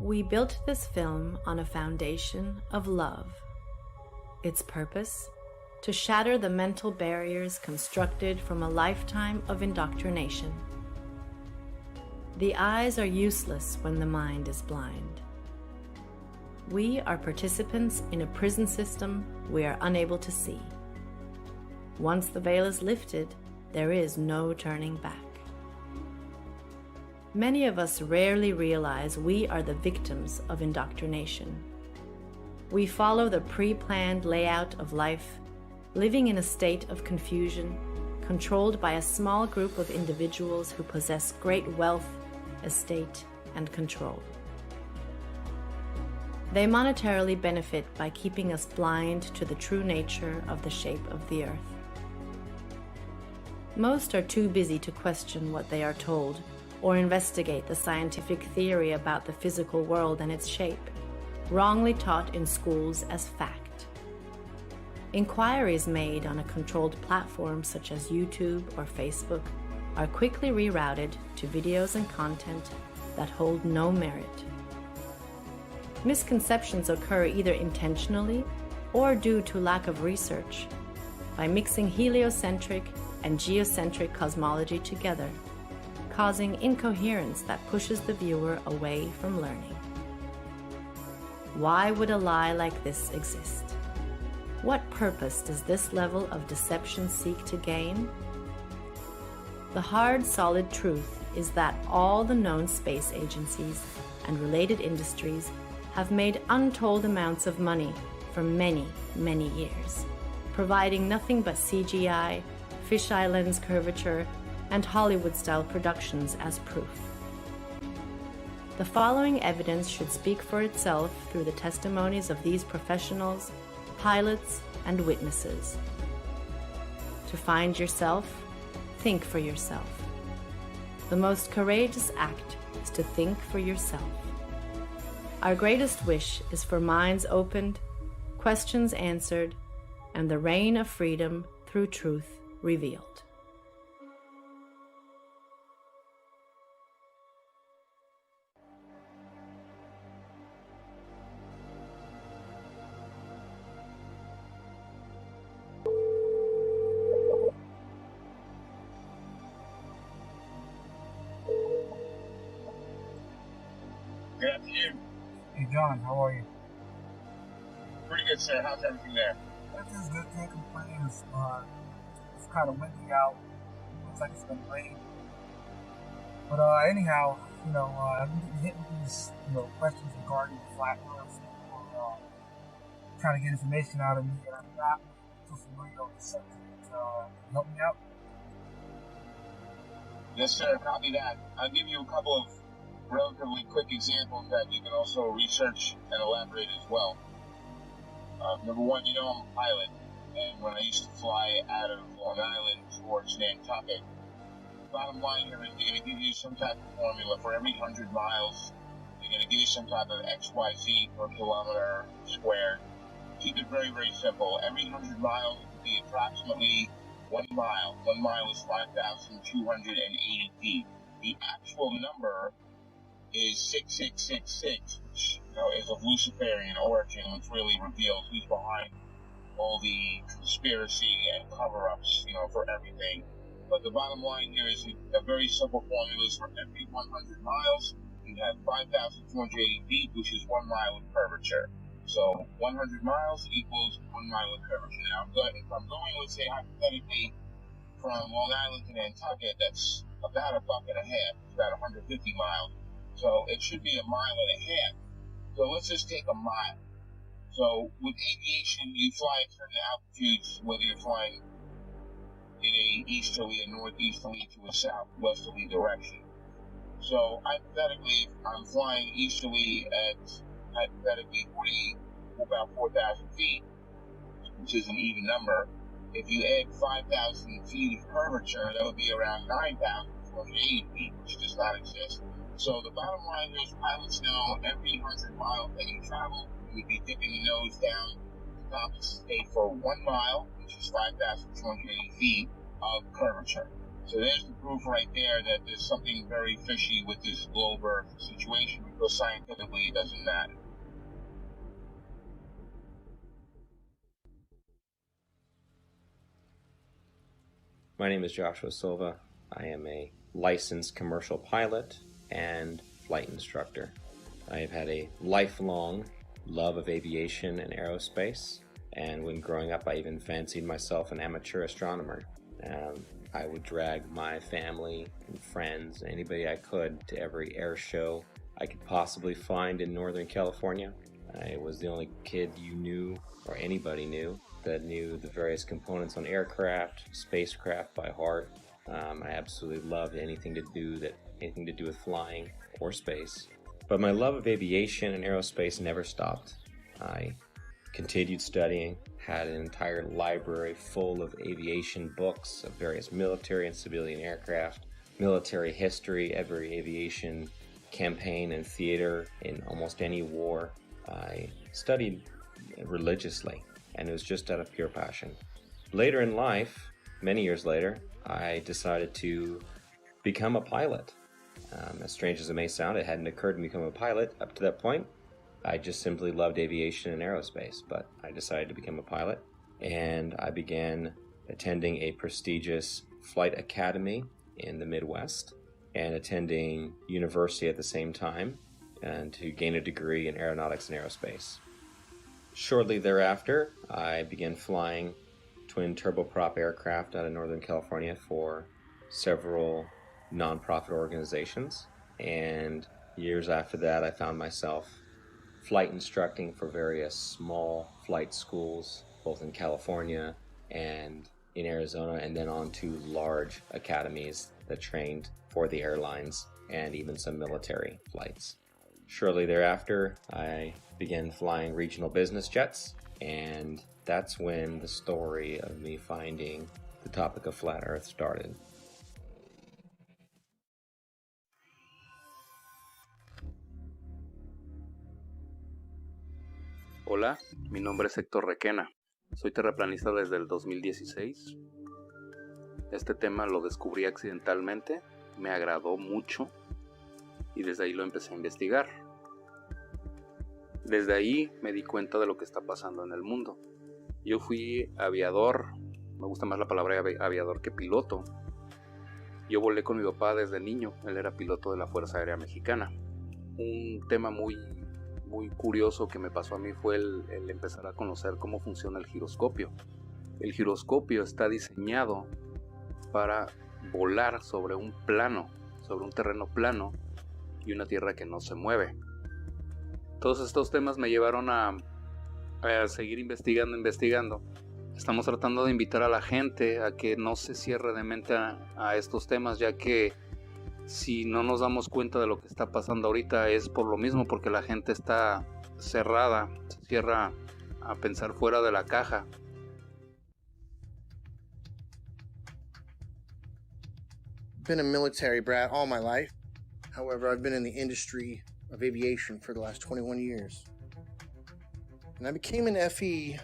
We built this film on a foundation of love. Its purpose? To shatter the mental barriers constructed from a lifetime of indoctrination. The eyes are useless when the mind is blind. We are participants in a prison system we are unable to see. Once the veil is lifted, there is no turning back. Many of us rarely realize we are the victims of indoctrination. We follow the pre-planned layout of life, living in a state of confusion, controlled by a small group of individuals who possess great wealth, estate, and control. They monetarily benefit by keeping us blind to the true nature of the shape of the earth. Most are too busy to question what they are told or investigate the scientific theory about the physical world and its shape, wrongly taught in schools as fact. Inquiries made on a controlled platform such as YouTube or Facebook are quickly rerouted to videos and content that hold no merit. Misconceptions occur either intentionally or due to lack of research by mixing heliocentric and geocentric cosmology together, causing incoherence that pushes the viewer away from learning. Why would a lie like this exist? What purpose does this level of deception seek to gain? The hard, solid truth is that all the known space agencies and related industries have made untold amounts of money for many, many years, providing nothing but CGI, fisheye lens curvature, and Hollywood-style productions as proof. The following evidence should speak for itself through the testimonies of these professionals, pilots, and witnesses. To find yourself, think for yourself. The most courageous act is to think for yourself. Our greatest wish is for minds opened, questions answered, and the reign of freedom through truth revealed. Good afternoon. Hey John, how are you? Pretty good, sir. How's everything there? Everything's good, can't complain. It's kind of windy out. Looks like it's gonna rain. But anyhow, I've been getting hit with these, questions regarding the flat earth. People trying to get information out of me, and I'm not too familiar with the subject. Can you help me out? Yes, sir. Copy that. I'll give you a couple of relatively quick examples that you can also research and elaborate as well. Number one, I'm a pilot, and when I used to fly out of Long Island towards Nantucket, bottom line here is they're going to give you some type of formula for every 100 miles. They're going to give you some type of XYZ per kilometer squared. Keep it very, very simple. Every 100 miles would be approximately 1 mile. 1 mile is 5,280 feet. The actual number is 6666, which is of Luciferian origin, which really reveals who's behind all the conspiracy and cover-ups, for everything. But the bottom line here is a very simple formula is for every 100 miles, you have 5,280 feet, which is 1 mile of curvature. So 100 miles equals 1 mile of curvature. Now, if I'm going, let's say, hypothetically, from Long Island to Nantucket, that's about a buck and a half. It's about 150 miles. So it should be 1.5 miles. So let's just take a mile. So with aviation, you fly at certain altitudes, whether you're flying in a easterly, a northeasterly, to a southwesterly direction. So hypothetically, I'm flying easterly at about 4,000 feet, which is an even number. If you add 5,000 feet of curvature, that would be around 9,280 feet, which does not exist. So the bottom line is pilots know every 100 miles that you travel, you would be dipping the nose down to compensate for 1 mile, which is 5,280 feet of curvature. So there's the proof right there that there's something very fishy with this globe Earth situation, because scientifically it doesn't matter. My name is Joshua Silva. I am a licensed commercial pilot and flight instructor. I have had a lifelong love of aviation and aerospace, and when growing up I even fancied myself an amateur astronomer. I would drag my family and friends, anybody I could, to every air show I could possibly find in Northern California. I was the only kid you knew, or anybody knew, that knew the various components on aircraft, spacecraft by heart. I absolutely loved anything to do with flying or space. But my love of aviation and aerospace never stopped. I continued studying, had an entire library full of aviation books of various military and civilian aircraft, military history, every aviation campaign and theater in almost any war. I studied religiously, and it was just out of pure passion. Later in life, many years later, I decided to become a pilot. As strange as it may sound, it hadn't occurred to me to become a pilot up to that point. I just simply loved aviation and aerospace, but I decided to become a pilot, and I began attending a prestigious flight academy in the Midwest and attending university at the same time, and to gain a degree in aeronautics and aerospace. Shortly thereafter, I began flying twin turboprop aircraft out of Northern California for several nonprofit organizations, and years after that I found myself flight instructing for various small flight schools, both in California and in Arizona, and then on to large academies that trained for the airlines and even some military flights. Shortly thereafter, I began flying regional business jets, and that's when the story of me finding the topic of flat Earth started. Hola, mi nombre es Héctor Requena. Soy terraplanista desde el 2016. Este tema lo descubrí accidentalmente, me agradó mucho y desde ahí lo empecé a investigar. Desde ahí me di cuenta de lo que está pasando en el mundo. Yo fui aviador, me gusta más la palabra aviador que piloto. Yo volé con mi papá desde niño, él era piloto de la Fuerza Aérea Mexicana. Un tema muy curioso que me pasó a mí fue el empezar a conocer cómo funciona el giroscopio. El giroscopio está diseñado para volar sobre un plano, sobre un terreno plano y una tierra que no se mueve. Todos estos temas me llevaron a seguir investigando. Estamos tratando de invitar a la gente a que no se cierre de mente a estos temas, ya que si no nos damos cuenta de lo que está pasando ahorita es por lo mismo, porque la gente está cerrada, se cierra a pensar fuera de la caja. Been a military brat all my life. However, I've been in the industry of aviation for the last 21 years. And I became an FE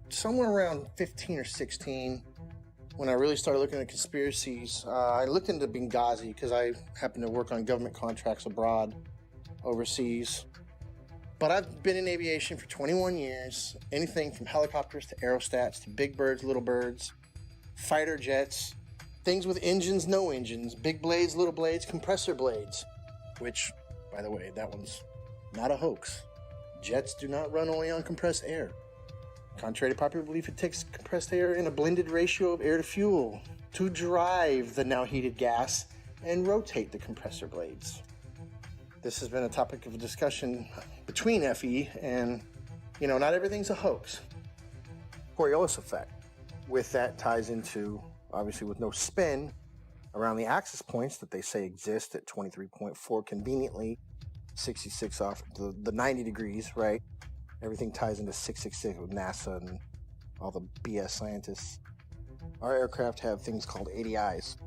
somewhere around 15 or 16 when I really started looking at conspiracies. I looked into Benghazi because I happen to work on government contracts abroad, overseas. But I've been in aviation for 21 years, anything from helicopters to aerostats to big birds, little birds, fighter jets, things with engines, no engines, big blades, little blades, compressor blades, which, by the way, that one's not a hoax. Jets do not run only on compressed air. Contrary to popular belief, it takes compressed air in a blended ratio of air to fuel to drive the now heated gas and rotate the compressor blades. This has been a topic of discussion between FE and, not everything's a hoax. Coriolis effect. With that ties into, obviously with no spin, around the axis points that they say exist at 23.4 conveniently, 66 off the 90 degrees, right? Everything ties into 666 with NASA and all the BS scientists. Our aircraft have things called ADIs,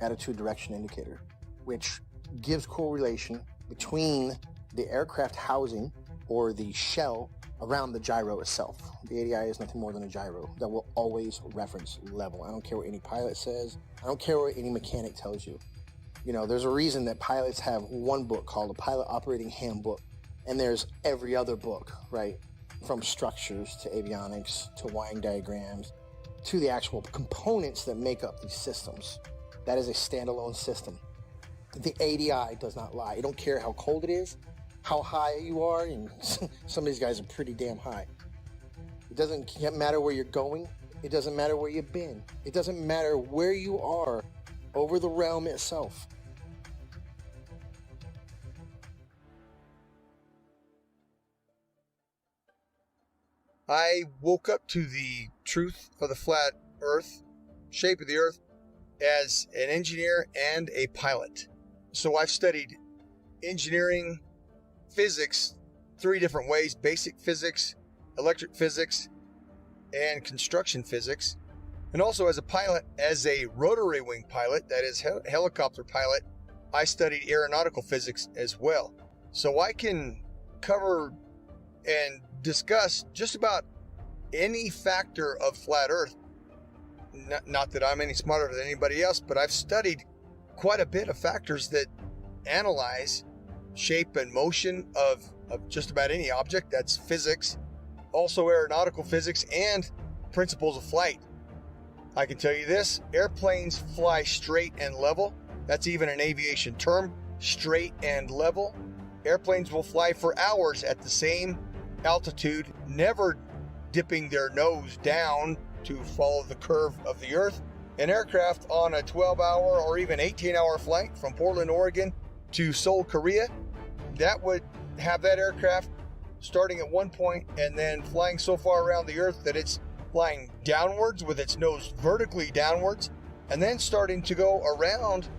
attitude direction indicator, which gives correlation between the aircraft housing or the shell around the gyro itself. The ADI is nothing more than a gyro that will always reference level. I don't care what any pilot says. I don't care what any mechanic tells you. You know, there's a reason that pilots have one book called a Pilot Operating Handbook, and there's every other book, right? From structures to avionics to wiring diagrams to the actual components that make up these systems. That is a standalone system. The ADI does not lie. I don't care how cold it is, how high you are, and some of these guys are pretty damn high. It doesn't matter where you're going. It doesn't matter where you've been. It doesn't matter where you are over the realm itself. I woke up to the truth of the flat earth, shape of the earth, as an engineer and a pilot. So I've studied engineering, physics, 3 different ways: basic physics, electric physics, and construction physics. And also as a pilot, as a rotary wing pilot, that is helicopter pilot, I studied aeronautical physics as well. So I can cover and discuss just about any factor of flat earth. Not that I'm any smarter than anybody else, but I've studied quite a bit of factors that analyze shape and motion of just about any object. That's physics, also aeronautical physics, and principles of flight. I can tell you this: airplanes fly straight and level. That's even an aviation term, straight and level. Airplanes will fly for hours at the same altitude, never dipping their nose down to follow the curve of the earth. An aircraft on a 12-hour or even 18-hour flight from Portland, Oregon to Seoul, Korea, that would have that aircraft starting at one point and then flying so far around the earth that it's flying downwards with its nose vertically downwards, and then starting to go around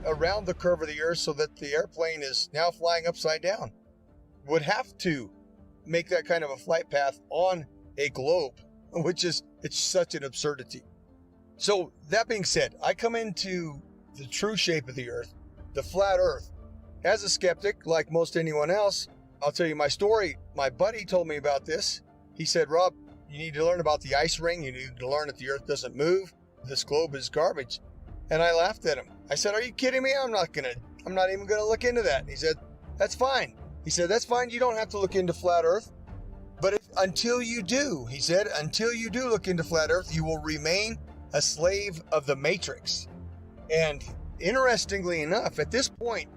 the curve of the earth so that the airplane is now flying upside down. Would have to make that kind of a flight path on a globe, which is, it's such an absurdity. So that being said, I come into the true shape of the earth, the flat earth, as a skeptic, like most anyone else. I'll tell you my story. My buddy told me about this. He said, Rob, you need to learn about the ice ring. You need to learn that the earth doesn't move. This globe is garbage. And I laughed at him. I said, are you kidding me? I'm not even gonna look into that. And he said, that's fine. He said, that's fine. You don't have to look into flat earth. But until you do, he said, until you do look into flat earth, you will remain a slave of the matrix. And interestingly enough, at this point,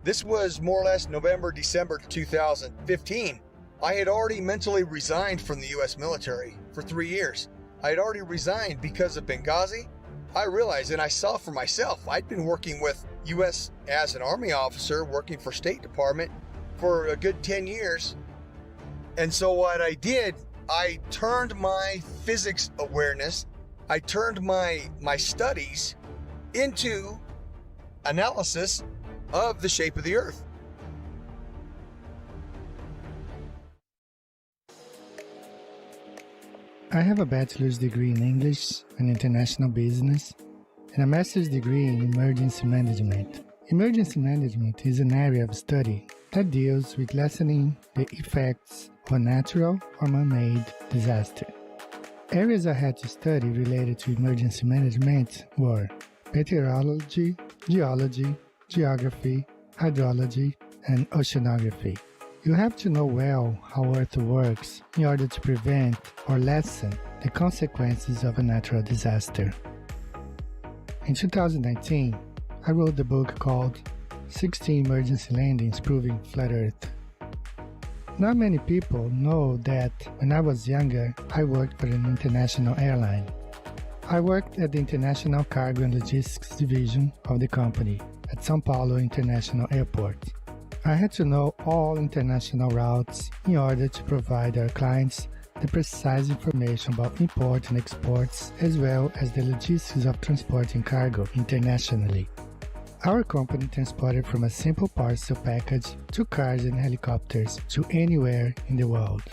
this was more or less November, December 2015. I had already mentally resigned from the U.S. military for 3 years. I had already resigned because of Benghazi. I realized, and I saw for myself, I'd been working with U.S. as an Army officer, working for State Department for a good 10 years. And so what I did, I turned my physics awareness, I turned my studies into analysis of the shape of the earth. I have a bachelor's degree in English and International Business and a master's degree in Emergency Management. Emergency Management is an area of study that deals with lessening the effects of a natural or man-made disaster. Areas I had to study related to emergency management were meteorology, geology, geography, hydrology, and oceanography. You have to know well how Earth works in order to prevent or lessen the consequences of a natural disaster. In 2019, I wrote the book called 16 Emergency Landings Proving Flat Earth. Not many people know that when I was younger, I worked for an international airline. I worked at the International Cargo and Logistics Division of the company at São Paulo International Airport. I had to know all international routes in order to provide our clients the precise information about import and exports, as well as the logistics of transporting cargo internationally. Our company transported from a simple parcel package to cars and helicopters to anywhere in the world.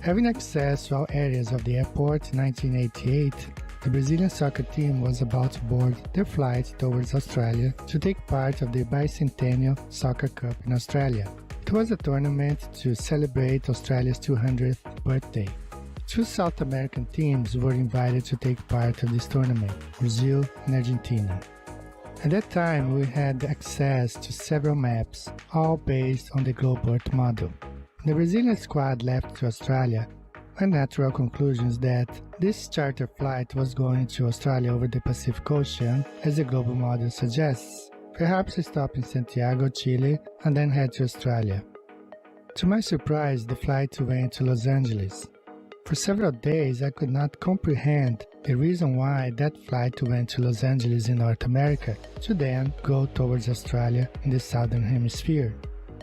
Having access to all areas of the airport in 1988, the Brazilian soccer team was about to board their flight towards Australia to take part of the bicentennial Soccer Cup in Australia. It was a tournament to celebrate Australia's 200th birthday. 2 South American teams were invited to take part of this tournament, Brazil and Argentina. At that time, we had access to several maps, all based on the Globe Earth model. The Brazilian squad left to Australia with natural conclusions that this charter flight was going to Australia over the Pacific Ocean, as the global model suggests, perhaps stop in Santiago, Chile, and then head to Australia. To my surprise, the flight went to Los Angeles. For several days, I could not comprehend the reason why that flight went to Los Angeles in North America to then go towards Australia in the Southern Hemisphere.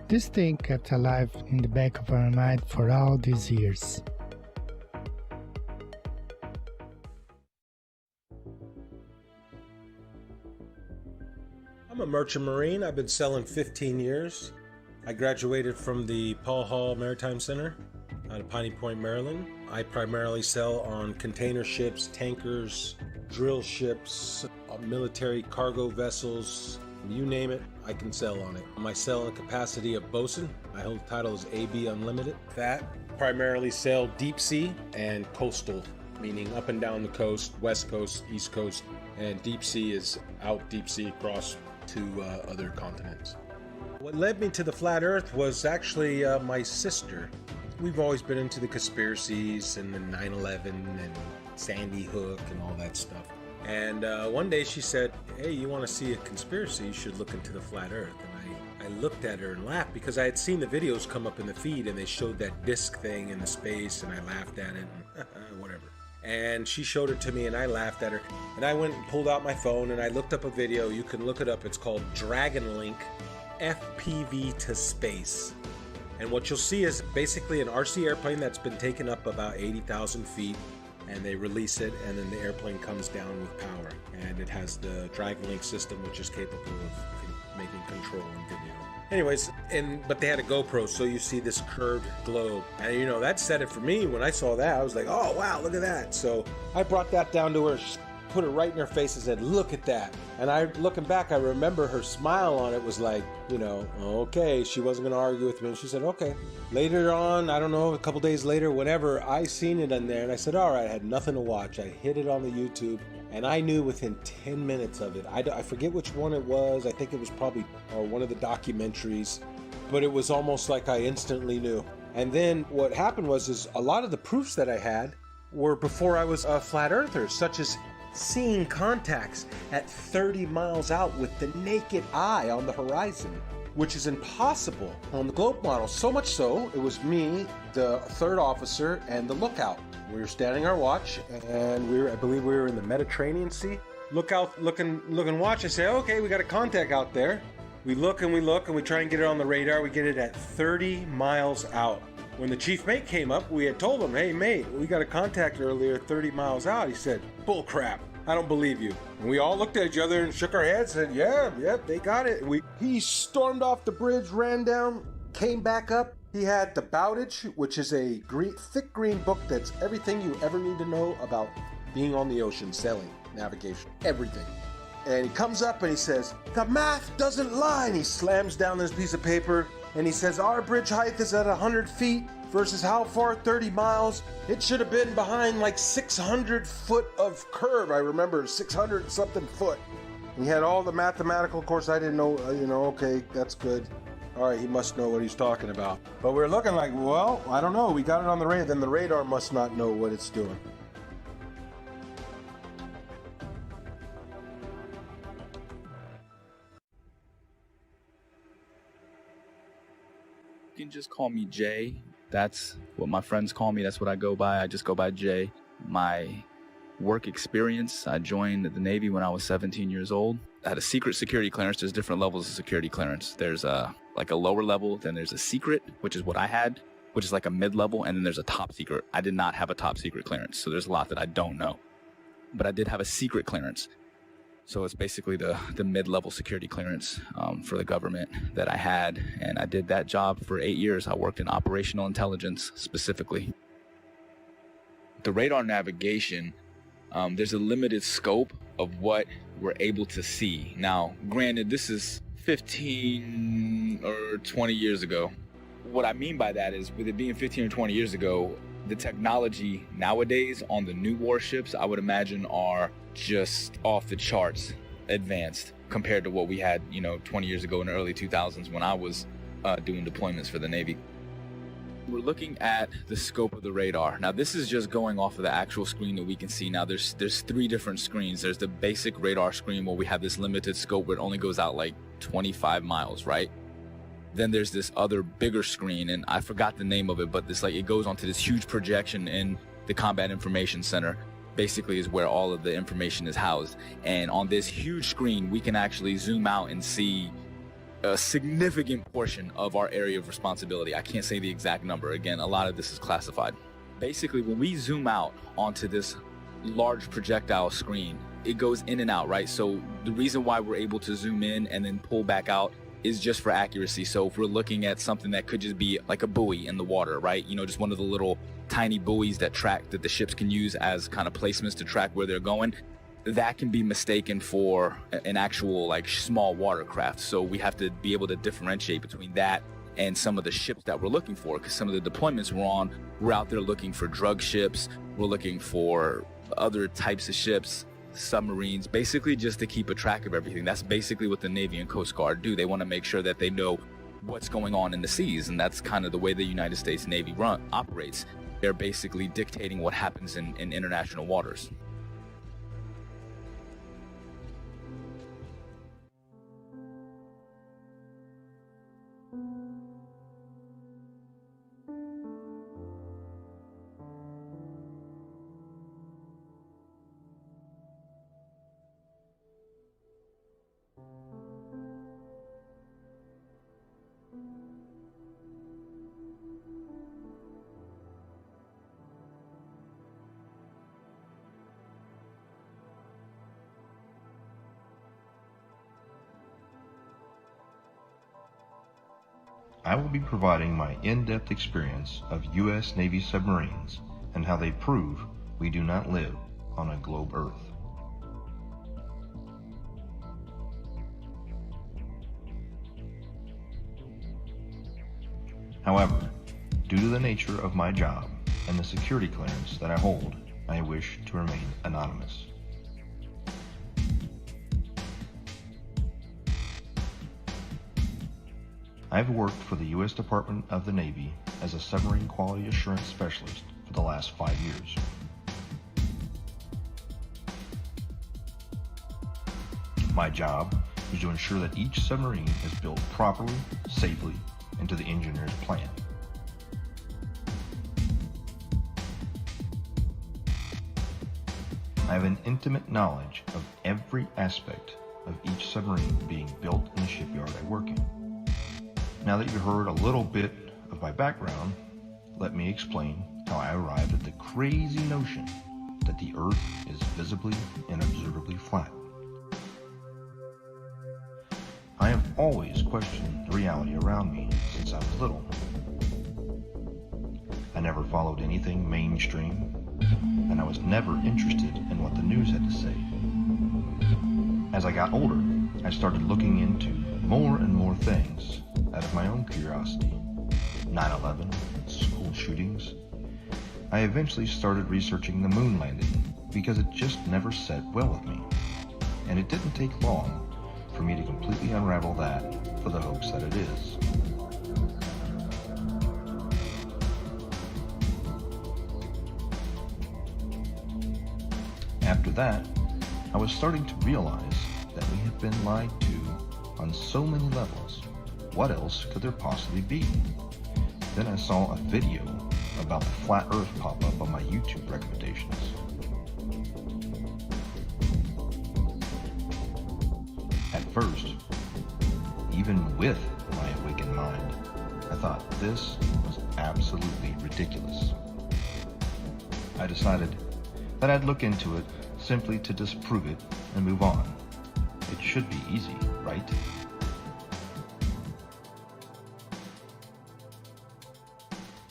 This thing kept alive in the back of our mind for all these years. I'm a merchant marine. I've been sailing 15 years. I graduated from the Paul Hall Maritime Center out of Piney Point, Maryland. I primarily sail on container ships, tankers, drill ships, military cargo vessels, you name it, I can sail on it. My sailing capacity of bosun, my whole title is AB Unlimited. That primarily sail deep sea and coastal, meaning up and down the coast, west coast, east coast, and deep sea is out deep sea across to other continents. What led me to the flat earth was actually my sister. We've always been into the conspiracies and the 9/11 and Sandy Hook and all that stuff. And one day she said, hey, you want to see a conspiracy? You should look into the flat earth. And I looked at her and laughed because I had seen the videos come up in the feed and they showed that disc thing in the space and I laughed at it and whatever. And she showed it to me and I laughed at her. And I went and pulled out my phone and I looked up a video. You can look it up. It's called Dragon Link FPV to Space. And what you'll see is basically an RC airplane that's been taken up about 80,000 feet and they release it and then the airplane comes down with power. And it has the Dragon Link system which is capable of making control and video. Anyways, but they had a GoPro, so you see this curved globe. And you know, that said it for me. When I saw that, I was like, oh wow, look at that. So I brought that down to her, put it right in her face and said, look at that. And looking back, I remember her smile on it was like, you know, okay, she wasn't going to argue with me. And she said, okay. Later on, I don't know, a couple days later, whenever I seen it in there and I said, all right, I had nothing to watch. I hit it on the YouTube and I knew within 10 minutes of it. I forget which one it was. I think it was probably one of the documentaries, but it was almost like I instantly knew. And then what happened was a lot of the proofs that I had were before I was a flat earther, such as seeing contacts at 30 miles out with the naked eye on the horizon, which is impossible on the globe model. So much so, it was me, the third officer, and the lookout. We were standing our watch, and I believe we were in the Mediterranean Sea. Look out, look and watch. I say, okay, we got a contact out there. We look, and we try and get it on the radar. We get it at 30 miles out. When the chief mate came up, we had told him, hey mate, we got a contact earlier 30 miles out. He said, bull crap, I don't believe you. And we all looked at each other and shook our heads and said, yeah, they got it. He stormed off the bridge, ran down, came back up. He had the Bowditch, which is a thick green book that's everything you ever need to know about being on the ocean, sailing, navigation, everything. And he comes up and he says, the math doesn't lie. And he slams down this piece of paper and he says, our bridge height is at 100 feet versus how far? 30 miles. It should have been behind like 600 foot of curve. I remember 600 something foot. And he had all the mathematical, of course I didn't know, okay, that's good. All right, he must know what he's talking about. But we're looking like, well, I don't know. We got it on the radar. Then the radar must not know what it's doing. You can just call me Jay. That's what my friends call me. That's what I go by. I just go by Jay. My work experience, I joined the Navy when I was 17 years old. I had a secret security clearance. There's different levels of security clearance. There's like a lower level, then there's a secret, which is what I had, which is like a mid-level, and then there's a top secret. I did not have a top secret clearance, so there's a lot that I don't know. But I did have a secret clearance. So it's basically the mid-level security clearance for the government that I had, and I did that job for 8 years. I worked in operational intelligence specifically. The radar navigation, there's a limited scope of what we're able to see. Now, granted, this is 15 or 20 years ago. what I mean by that is, with it being 15 or 20 years ago, the technology nowadays on the new warships, I would imagine, are just off the charts advanced compared to what we had, 20 years ago in the early 2000s when I was doing deployments for the Navy. We're looking at the scope of the radar. Now, this is just going off of the actual screen that we can see. Now, there's 3 different screens. There's the basic radar screen where we have this limited scope where it only goes out like 25 miles, right? Then there's this other bigger screen, and I forgot the name of it, but it goes onto this huge projection in the Combat Information Center. Basically is where all of the information is housed. And on this huge screen, we can actually zoom out and see a significant portion of our area of responsibility. I can't say the exact number. Again, a lot of this is classified. Basically, when we zoom out onto this large projectile screen, it goes in and out, right? So the reason why we're able to zoom in and then pull back out is just for accuracy. So if we're looking at something that could just be like a buoy in the water, right? Just one of the little tiny buoys that the ships can use as kind of placements to track where they're going, that can be mistaken for an actual small watercraft. So we have to be able to differentiate between that and some of the ships that we're looking for, because some of the deployments we're out there looking for drug ships, we're looking for other types of ships, submarines, basically just to keep a track of everything. That's basically what the Navy and Coast Guard do. They want to make sure that they know what's going on in the seas, and that's kind of the way the United States Navy operates. They're basically dictating what happens in international waters. I will be providing my in-depth experience of U.S. Navy submarines and how they prove we do not live on a globe Earth. However, due to the nature of my job and the security clearance that I hold, I wish to remain anonymous. I've worked for the U.S. Department of the Navy as a submarine quality assurance specialist for the last 5 years. My job is to ensure that each submarine is built properly, safely, and to the engineer's plan. I have an intimate knowledge of every aspect of each submarine being built in the shipyard I work in. Now that you've heard a little bit of my background, let me explain how I arrived at the crazy notion that the Earth is visibly and observably flat. I have always questioned the reality around me since I was little. I never followed anything mainstream, and I was never interested in what the news had to say. As I got older, I started looking into more and more things out of my own curiosity. 9/11, school shootings. I eventually started researching the moon landing because it just never sat well with me. And it didn't take long for me to completely unravel that for the hoax that it is. After that, I was starting to realize that we have been lied to on so many levels. What else could there possibly be? Then I saw a video about the flat Earth pop up on my YouTube recommendations. At first, even with my awakened mind, I thought this was absolutely ridiculous. I decided that I'd look into it simply to disprove it and move on. It should be easy, right?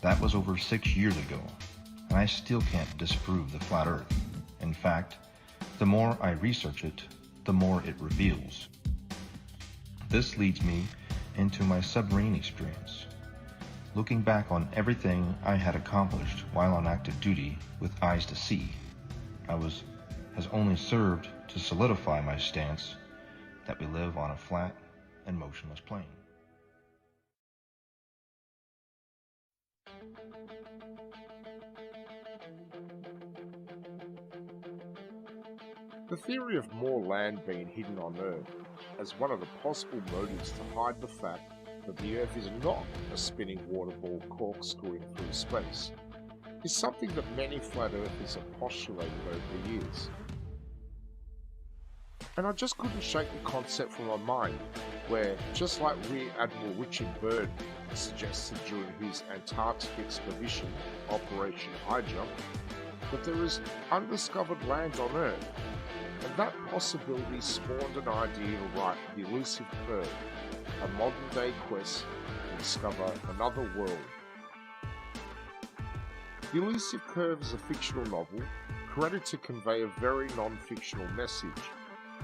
That was over 6 years ago, and I still can't disprove the flat Earth. In fact, the more I research it, the more it reveals. This leads me into my submarine experience. looking back on everything I had accomplished while on active duty with eyes to see, has only served to solidify my stance that we live on a flat and motionless plane. The theory of more land being hidden on Earth as one of the possible motives to hide the fact that the Earth is not a spinning water ball corkscrewing through space is something that many flat earthers have postulated over the years. And I just couldn't shake the concept from my mind where, just like Rear Admiral Richard Byrd suggested during his Antarctic expedition, Operation High Jump, that there is undiscovered land on Earth, and that possibility spawned an idea to write The Elusive Curve, a modern-day quest to discover another world. The Elusive Curve is a fictional novel created to convey a very non-fictional message,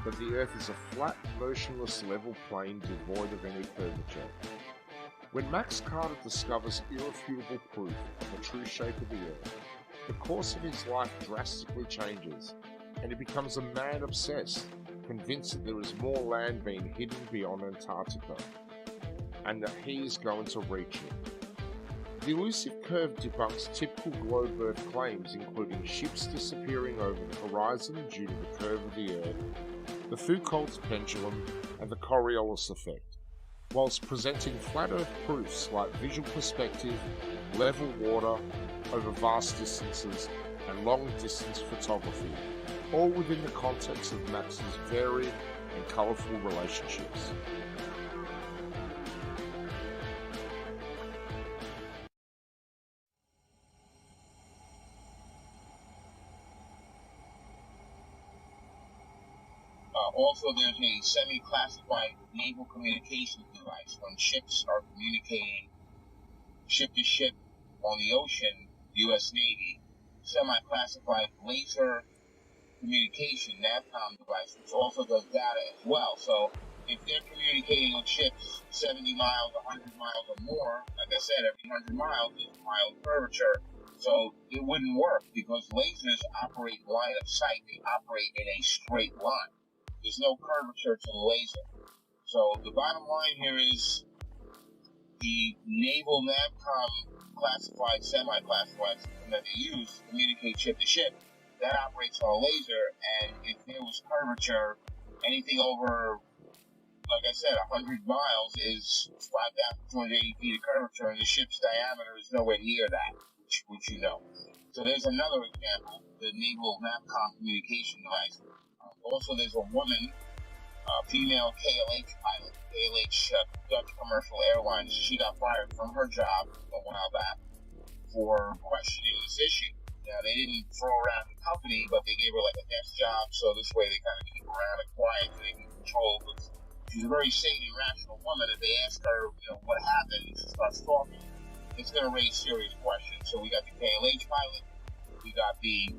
that the Earth is a flat, motionless, level plane devoid of any curvature. When Max Carter discovers irrefutable proof of the true shape of the Earth, the course of his life drastically changes, and he becomes a man obsessed, convinced that there is more land being hidden beyond Antarctica, and that he is going to reach it. The Elusive Curve debunks typical globe Earth claims, including ships disappearing over the horizon due to the curve of the Earth, the Foucault's pendulum, and the Coriolis effect, whilst presenting flat Earth proofs like visual perspective, level water over vast distances, and long-distance photography, all within the context of Max's varied and colourful relationships. Also, there's a semi-classified naval communications device when ships are communicating ship to ship on the ocean, U.S. Navy, semi-classified laser communication NAVCOM device, which also does data as well. So if they're communicating with ships 70 miles, 100 miles or more, like I said, every 100 miles is a mile of curvature. So it wouldn't work because lasers operate line of sight. They operate in a straight line. There's no curvature to the laser. So the bottom line here is the naval NAVCOM classified, semi-classified system that they use to communicate ship to ship, that operates on a laser, and if there was curvature, anything over, like I said, 100 miles is 5,280 feet of curvature, and the ship's diameter is nowhere near that, which you know. So there's another example, the naval NAVCOM communication device. Also, there's a woman, female KLH pilot, KLH Dutch Commercial Airlines. She got fired from her job a while back for questioning this issue. Now, they didn't throw her out of the company, but they gave her like a desk job, so this way they kind of keep her around and quiet so they can control. But she's a very sane and rational woman. If they ask her, what happened, she starts talking, it's going to raise serious questions. So we got the KLH pilot, we got the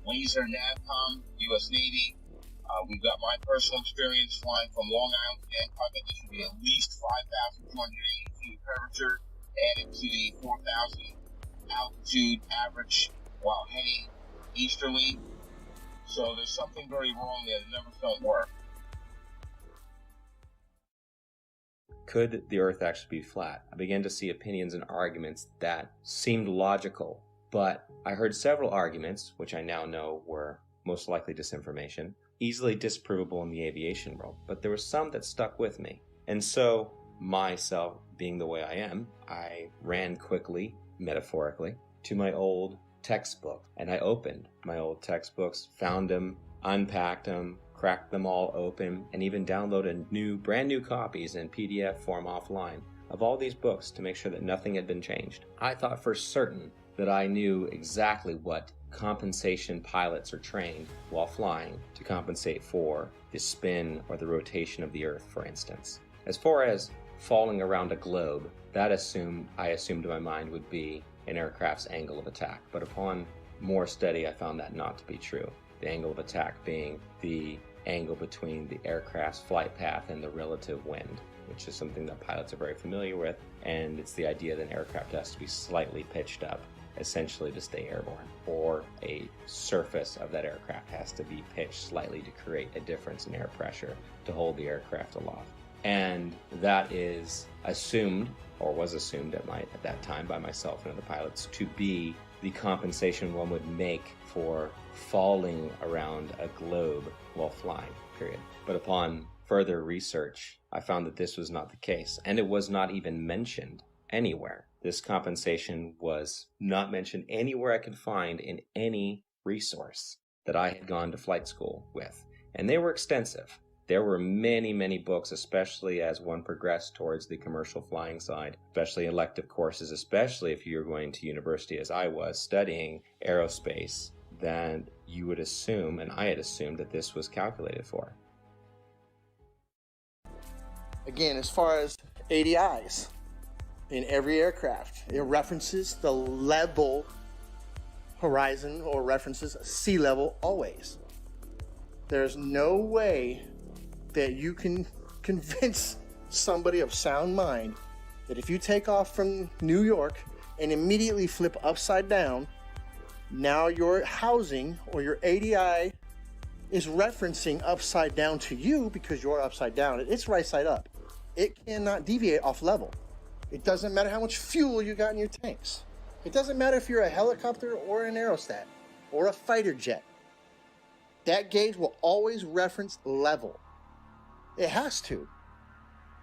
laser NAVCOM, U.S. Navy. We've got my personal experience flying from Long Island to Nantucket. There should be at least 5,280 feet of curvature added to the 4,000 altitude average while heading easterly. So there's something very wrong there. The numbers don't work. Could the Earth actually be flat? I began to see opinions and arguments that seemed logical, but I heard several arguments, which I now know were most likely disinformation, easily disprovable in the aviation world, but there were some that stuck with me. And so, myself being the way I am, I ran quickly, metaphorically, to my old textbook, and I opened my old textbooks, found them, unpacked them, cracked them all open, and even downloaded brand new copies in PDF form offline of all these books to make sure that nothing had been changed. I thought for certain that I knew exactly what compensation pilots are trained while flying to compensate for the spin or the rotation of the Earth, for instance. As far as falling around a globe, that I assumed in my mind would be an aircraft's angle of attack. But upon more study, I found that not to be true. The angle of attack being the angle between the aircraft's flight path and the relative wind. which is something that pilots are very familiar with, and it's the idea that an aircraft has to be slightly pitched up, essentially to stay airborne, or a surface of that aircraft has to be pitched slightly to create a difference in air pressure to hold the aircraft aloft. And that is assumed, or was assumed at that time by myself and other pilots, to be the compensation one would make for falling around a globe while flying, period. But upon further research, I found that this was not the case, and it was not even mentioned anywhere. This compensation was not mentioned anywhere I could find in any resource that I had gone to flight school with. And they were extensive. There were many, many books, especially as one progressed towards the commercial flying side, especially elective courses, especially if you're going to university as I was, studying aerospace, that you would assume, and I had assumed, that this was calculated for. Again, as far as ADIs, in every aircraft, it references the level horizon or references sea level always. There's no way that you can convince somebody of sound mind that if you take off from New York and immediately flip upside down, now your housing or your ADI is referencing upside down to you because you're upside down. It's right side up. It cannot deviate off level. It doesn't matter how much fuel you got in your tanks. It doesn't matter if you're a helicopter or an aerostat or a fighter jet. That gauge will always reference level. It has to,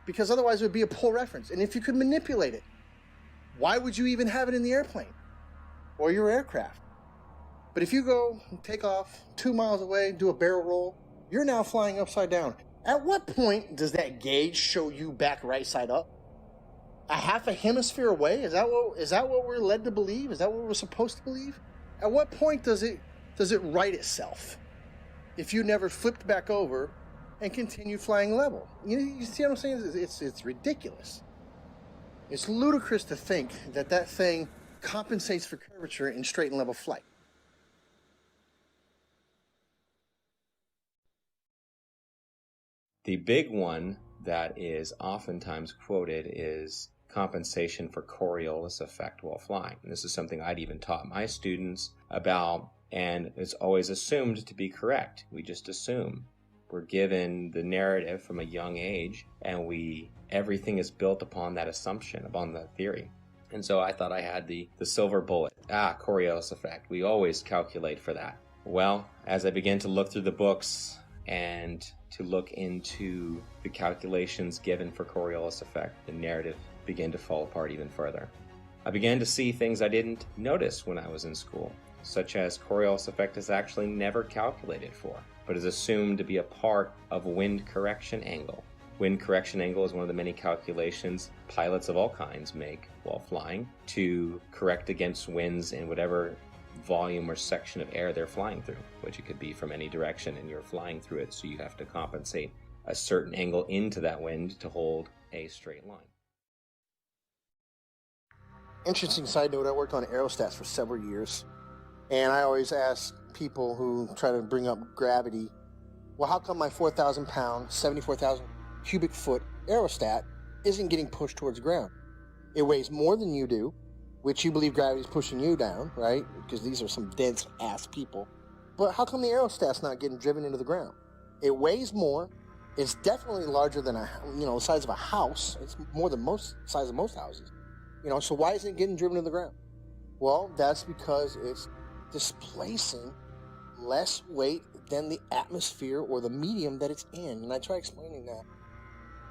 because otherwise it would be a poor reference. And if you could manipulate it, why would you even have it in the airplane or your aircraft? But if you go and take off 2 miles away, do a barrel roll, you're now flying upside down. At what point does that gauge show you back right side up? A half a hemisphere away? Is that what we're led to believe? Is that what we're supposed to believe? At what point does it right itself if you never flipped back over and continue flying level? You see what I'm saying? It's ridiculous. It's ludicrous to think that thing compensates for curvature in straight and level flight. The big one that is oftentimes quoted is compensation for Coriolis effect while flying. And this is something I'd even taught my students about, and it's always assumed to be correct. We just assume. We're given the narrative from a young age, and everything is built upon that assumption, upon that theory. And so I thought I had the silver bullet. Coriolis effect. We always calculate for that. Well, as I began to look through the books and to look into the calculations given for Coriolis effect, the narrative began to fall apart even further. I began to see things I didn't notice when I was in school, such as Coriolis effect is actually never calculated for, but is assumed to be a part of wind correction angle. Wind correction angle is one of the many calculations pilots of all kinds make while flying to correct against winds in whatever volume or section of air they're flying through, which it could be from any direction, and you're flying through it, so you have to compensate a certain angle into that wind to hold a straight line. Interesting side note, I worked on aerostats for several years, and I always ask people who try to bring up gravity, well, how come my 4,000 pound, 74,000 cubic foot aerostat isn't getting pushed towards the ground? It weighs more than you do, which you believe gravity is pushing you down, right? Because these are some dense ass people. But how come the aerostat's not getting driven into the ground? It weighs more. It's definitely larger than the size of a house. It's more than size of most houses. So why isn't it getting driven to the ground? Well, that's because it's displacing less weight than the atmosphere or the medium that it's in. And I try explaining that.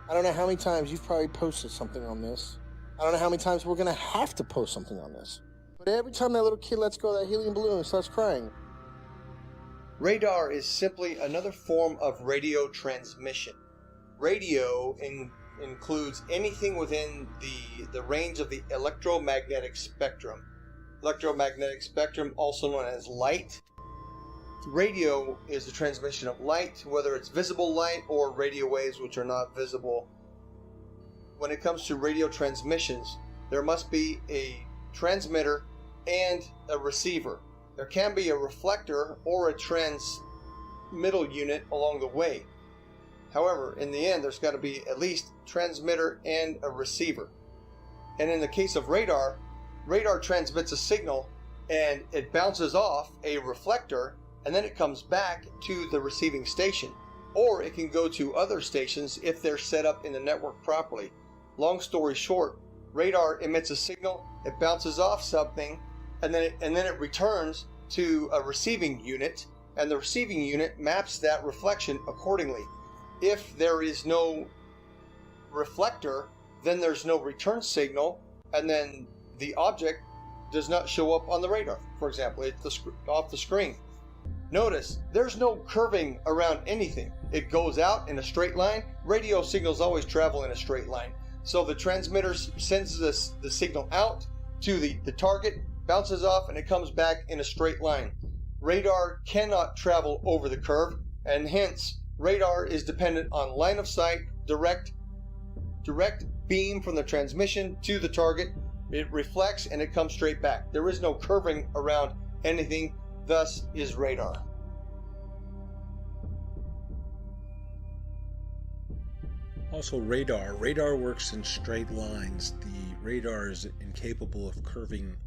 I don't know how many times you've probably posted something on this. I don't know how many times we're going to have to post something on this. But every time that little kid lets go of that helium balloon and starts crying. Radar is simply another form of radio transmission. Radio includes anything within the range of the electromagnetic spectrum. Electromagnetic spectrum, also known as light. Radio is the transmission of light, whether it's visible light or radio waves which are not visible. When it comes to radio transmissions, there must be a transmitter and a receiver. There can be a reflector or a transmittal unit along the way. However, in the end, there's got to be at least transmitter and a receiver. And in the case of radar, radar transmits a signal and it bounces off a reflector, and then it comes back to the receiving station. Or it can go to other stations if they're set up in the network properly. Long story short, radar emits a signal, it bounces off something, and then it returns to a receiving unit, and the receiving unit maps that reflection accordingly. If there is no reflector, then there's no return signal, and then the object does not show up on the radar. For example, it's off the screen. Notice, there's no curving around anything. It goes out in a straight line. Radio signals always travel in a straight line. So the transmitter sends the signal out to the target, bounces off, and it comes back in a straight line. Radar cannot travel over the curve, and hence, radar is dependent on line of sight, direct beam from the transmission to the target. It reflects and it comes straight back. There is no curving around anything, thus is radar. Also radar works in straight lines. The radar is incapable of curving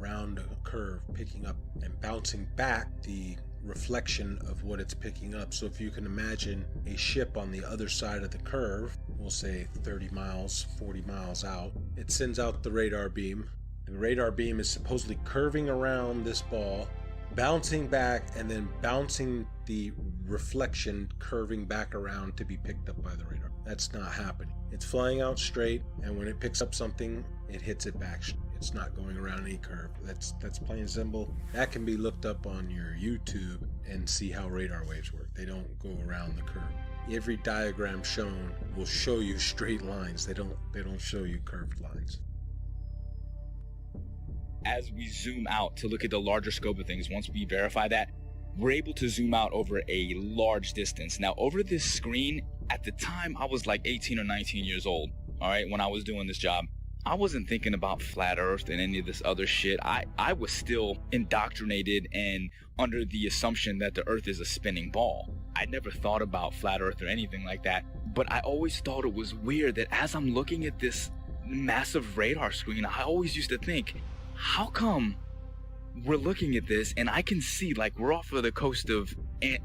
around a curve, picking up and bouncing back the reflection of what it's picking up. So if you can imagine a ship on the other side of the curve, we'll say 30 miles, 40 miles out, it sends out the radar beam. The radar beam is supposedly curving around this ball, bouncing back, and then bouncing the reflection, curving back around to be picked up by the radar. That's not happening. It's flying out straight, and when it picks up something, it hits it back. It's not going around any curve. That's plain and simple. That can be looked up on your YouTube and see how radar waves work. They don't go around the curve. Every diagram shown will show you straight lines. They don't show you curved lines. As we zoom out to look at the larger scope of things, once we verify that, we're able to zoom out over a large distance. Now, over this screen, at the time, I was like 18 or 19 years old, all right, when I was doing this job. I wasn't thinking about flat earth and any of this other shit. I was still indoctrinated and under the assumption that the earth is a spinning ball. I never thought about flat earth or anything like that, but I always thought it was weird that as I'm looking at this massive radar screen, I always used to think, how come we're looking at this and I can see, like, we're off of the coast of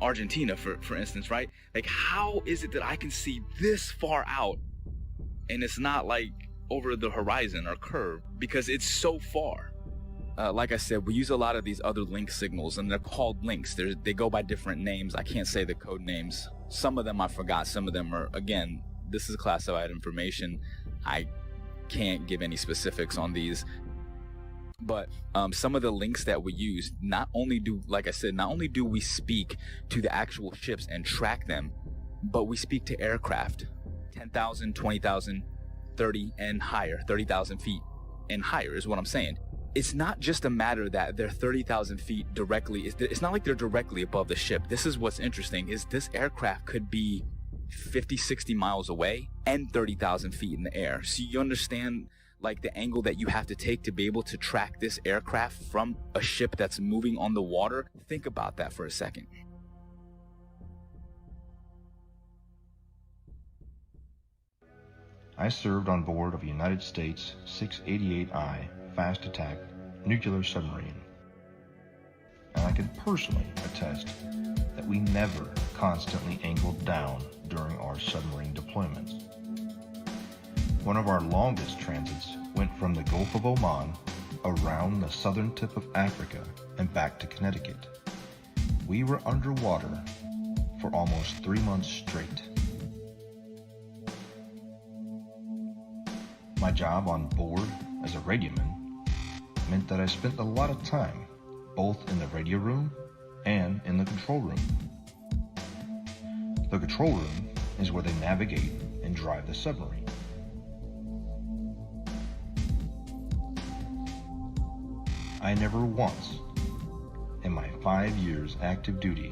Argentina, for instance, right? Like, how is it that I can see this far out and it's not like over the horizon or curve, because it's so far? Like I said, we use a lot of these other link signals, and they're called links. They go by different names. I can't say the code names. Some of them I forgot. Some of them are, again, this is classified information. I can't give any specifics on these. But some of the links that we use, not only do we speak to the actual ships and track them, but we speak to aircraft, 10,000, 20,000, 30 and higher, 30,000 feet and higher is what I'm saying. It's not just a matter that they're 30,000 feet directly. It's not like they're directly above the ship. This is what's interesting, is this aircraft could be 50, 60 miles away and 30,000 feet in the air. So you understand, like, the angle that you have to take to be able to track this aircraft from a ship that's moving on the water. Think about that for a second. I served on board of a United States 688I fast attack nuclear submarine, and I can personally attest that we never constantly angled down during our submarine deployments. One of our longest transits went from the Gulf of Oman around the southern tip of Africa and back to Connecticut. We were underwater for almost 3 months straight. My job on board as a radioman meant that I spent a lot of time both in the radio room and in the control room. The control room is where they navigate and drive the submarine. I never once, in my 5 years active duty,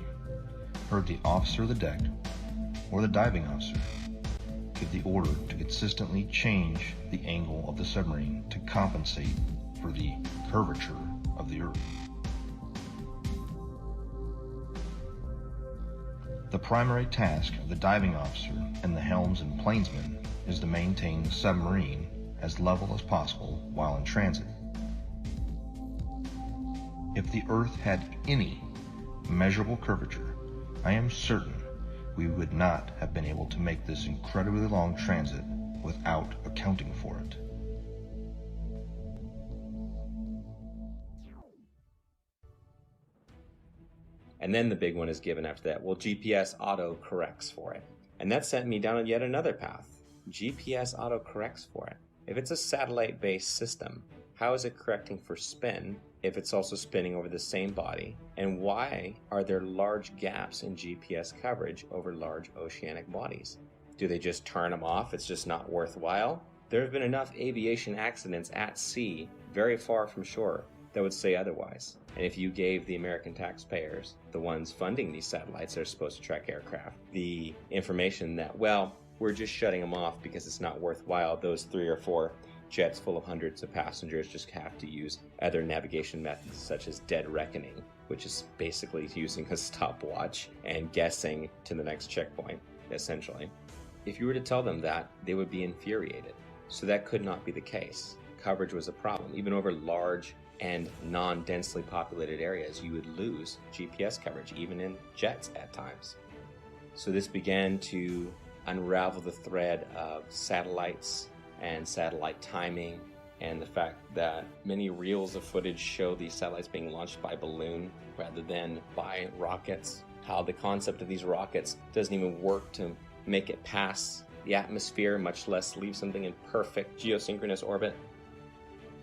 heard the officer of the deck or the diving officer give the order to consistently change the angle of the submarine to compensate for the curvature of the Earth. The primary task of the diving officer and the helms and plainsman is to maintain the submarine as level as possible while in transit. If the Earth had any measurable curvature, I am certain we would not have been able to make this incredibly long transit without accounting for it. And then the big one is given after that. Well, GPS auto corrects for it. And that sent me down yet another path. GPS auto corrects for it. If it's a satellite-based system, how is it correcting for spin if it's also spinning over the same body? And why are there large gaps in GPS coverage over large oceanic bodies? Do they just turn them off? It's just not worthwhile? There have been enough aviation accidents at sea, very far from shore, that would say otherwise. And if you gave the American taxpayers, the ones funding these satellites that are supposed to track aircraft, the information that, well, we're just shutting them off because it's not worthwhile, those 3 or 4 jets full of hundreds of passengers just have to use other navigation methods such as dead reckoning, which is basically using a stopwatch and guessing to the next checkpoint, essentially. If you were to tell them that, they would be infuriated. So that could not be the case. Coverage was a problem. Even over large and non-densely populated areas, you would lose GPS coverage, even in jets at times. So this began to unravel the thread of satellites and satellite timing, and the fact that many reels of footage show these satellites being launched by balloon rather than by rockets. How the concept of these rockets doesn't even work to make it past the atmosphere, much less leave something in perfect geosynchronous orbit.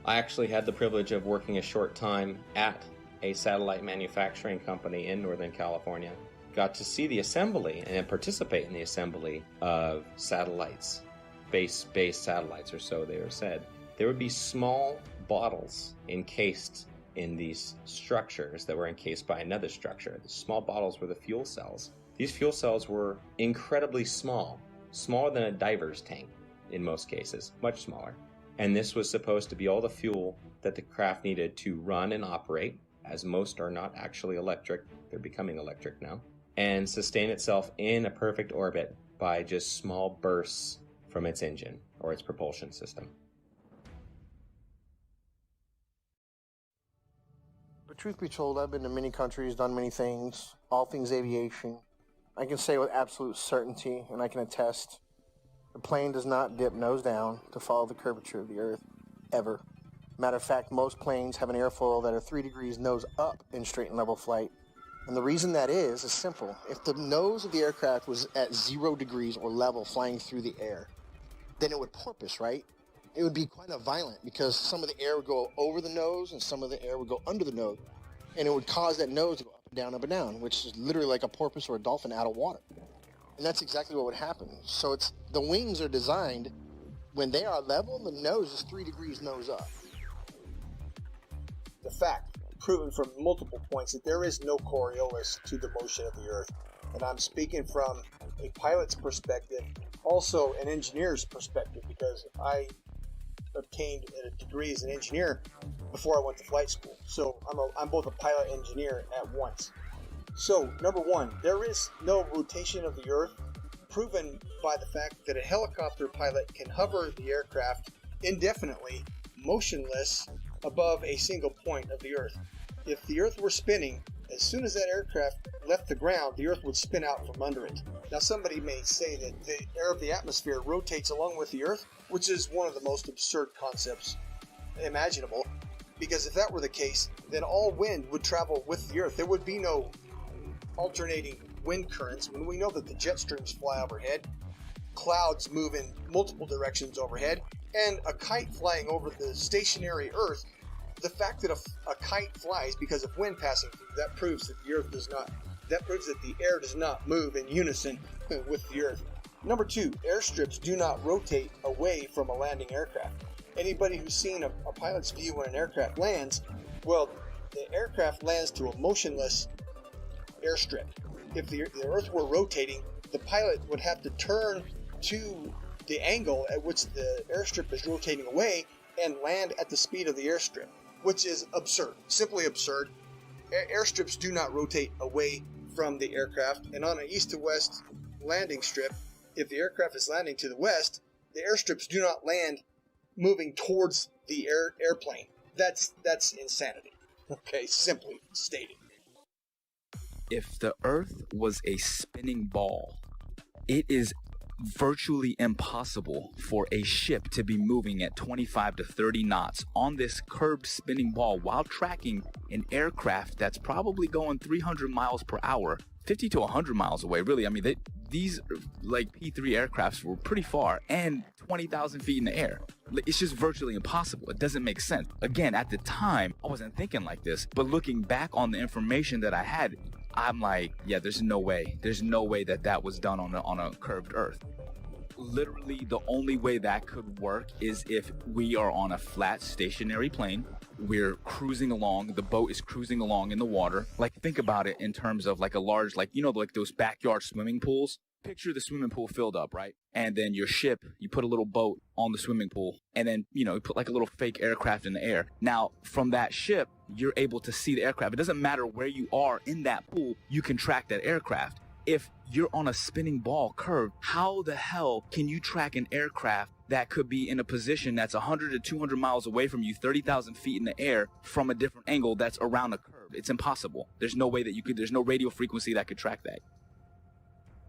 I actually had the privilege of working a short time at a satellite manufacturing company in Northern California. Got to see the assembly and participate in the assembly of satellites, space-based satellites, or so they were said. There would be small bottles encased in these structures that were encased by another structure. The small bottles were the fuel cells. These fuel cells were incredibly small, smaller than a diver's tank in most cases, much smaller. And this was supposed to be all the fuel that the craft needed to run and operate, as most are not actually electric, they're becoming electric now, and sustain itself in a perfect orbit by just small bursts from its engine or its propulsion system. But truth be told, I've been to many countries, done many things, all things aviation. I can say with absolute certainty, and I can attest, the plane does not dip nose down to follow the curvature of the Earth, ever. Matter of fact, most planes have an airfoil that are 3 degrees nose up in straight and level flight. And the reason that is simple. If the nose of the aircraft was at 0 degrees or level flying through the air, then it would porpoise, right? It would be quite violent because some of the air would go over the nose and some of the air would go under the nose. And it would cause that nose to go up and down, which is literally like a porpoise or a dolphin out of water. And that's exactly what would happen. So the wings are designed, when they are level, the nose is 3 degrees nose up. The fact, proven from multiple points, that there is no Coriolis to the motion of the Earth. And I'm speaking from a pilot's perspective, also an engineer's perspective, because I obtained a degree as an engineer before I went to flight school. So I'm both a pilot and engineer at once. So, number one, there is no rotation of the Earth, proven by the fact that a helicopter pilot can hover the aircraft indefinitely, motionless, above a single point of the Earth. If the Earth were spinning, as soon as that aircraft left the ground, the Earth would spin out from under it. Now, somebody may say that the air of the atmosphere rotates along with the Earth, which is one of the most absurd concepts imaginable, because if that were the case, then all wind would travel with the Earth. There would be no alternating wind currents. When we know that the jet streams fly overhead, clouds move in multiple directions overhead, and a kite flying over the stationary Earth, the fact that a kite flies because of wind passing through, that proves that the air does not move in unison with the Earth. Number two, airstrips do not rotate away from a landing aircraft. Anybody who's seen a pilot's view when an aircraft lands, well, the aircraft lands to a motionless airstrip. If the Earth were rotating, the pilot would have to turn to the angle at which the airstrip is rotating away and land at the speed of the airstrip, which is absurd, simply absurd. Airstrips do not rotate away from the aircraft, and on an east to west landing strip, if the aircraft is landing to the west, the airstrips do not land moving towards the airplane. That's insanity. Okay, simply stated. If the Earth was a spinning ball, it is virtually impossible for a ship to be moving at 25 to 30 knots on this curved spinning ball while tracking an aircraft that's probably going 300 miles per hour, 50 to 100 miles away. Really, I mean, these like P-3 aircrafts were pretty far and 20,000 feet in the air. It's just virtually impossible. It doesn't make sense. Again, at the time, I wasn't thinking like this, but looking back on the information that I had, I'm like, yeah, there's no way. There's no way that was done on a curved Earth. Literally, the only way that could work is if we are on a flat, stationary plane. We're cruising along. The boat is cruising along in the water. Like, think about it in terms of like a large, like, you know, like those backyard swimming pools. Picture the swimming pool filled up, right? And then your ship, you put a little boat on the swimming pool, and then, you know, you put like a little fake aircraft in the air. Now, from that ship, you're able to see the aircraft. It doesn't matter where you are in that pool, you can track that aircraft. If you're on a spinning ball curve, how the hell can you track an aircraft that could be in a position that's 100 to 200 miles away from you, 30,000 feet in the air from a different angle that's around a curve? It's impossible. There's no way that you could, there's no radio frequency that could track that.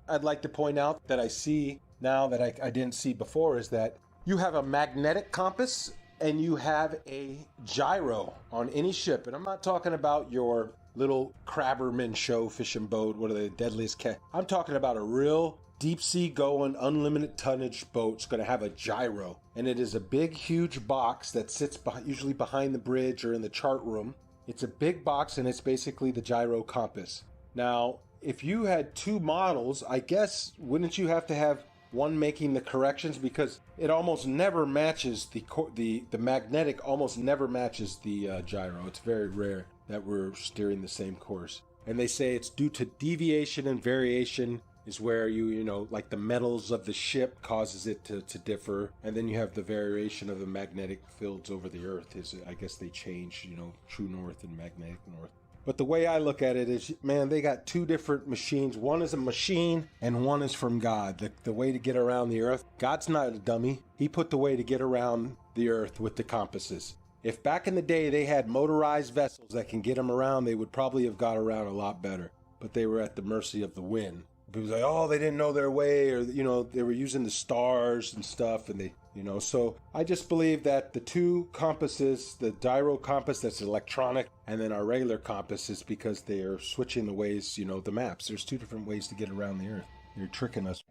I'd like to point out that I see now that I didn't see before is that you have a magnetic compass and you have a gyro on any ship. And I'm not talking about your little crabberman show fishing boat, what are they, deadliest cat. I'm talking about a real deep sea going, unlimited tonnage boat. It's going to have a gyro. And it is a big, huge box that sits usually behind the bridge or in the chart room. It's a big box and it's basically the gyro compass. Now, if you had two models, I guess, wouldn't you have to have one making the corrections? Because it almost never matches the magnetic almost never matches the gyro. It's very rare that we're steering the same course. And they say it's due to deviation and variation is where you know, like the metals of the ship causes it to differ. And then you have the variation of the magnetic fields over the Earth is, I guess they change, you know, true north and magnetic north. But the way I look at it is, man, they got two different machines. One is a machine and one is from God. The way to get around the Earth. God's not a dummy. He put the way to get around the Earth with the compasses. If back in the day they had motorized vessels that can get them around, they would probably have got around a lot better. But they were at the mercy of the wind. People say, oh, they didn't know their way, or, you know, they were using the stars and stuff, and they, you know. So I just believe that the two compasses, the gyro compass that's electronic, and then our regular compass is because they are switching the ways, you know, the maps. There's two different ways to get around the Earth. They're tricking us.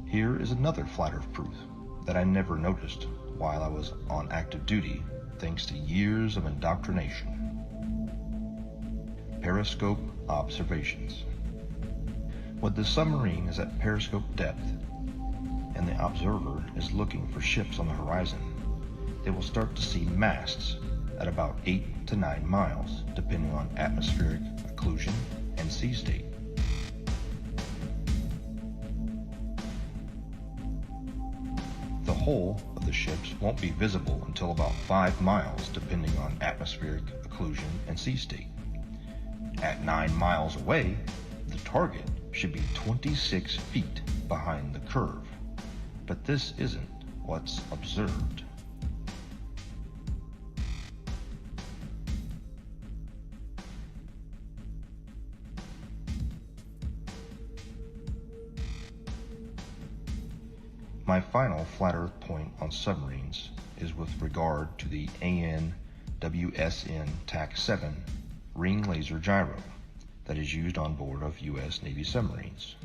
Here is another flat Earth proof that I never noticed while I was on active duty, thanks to years of indoctrination. Periscope observations. When the submarine is at periscope depth and the observer is looking for ships on the horizon, they will start to see masts at about 8 to 9 miles, depending on atmospheric occlusion and sea state. The hull of the ships won't be visible until about 5 miles, depending on atmospheric occlusion and sea state. At 9 miles away, the target should be 26 feet behind the curve, but this isn't what's observed. My final flat Earth point on submarines is with regard to the AN/WSN TAC-7 ring laser gyro that is used on board of U.S. Navy submarines.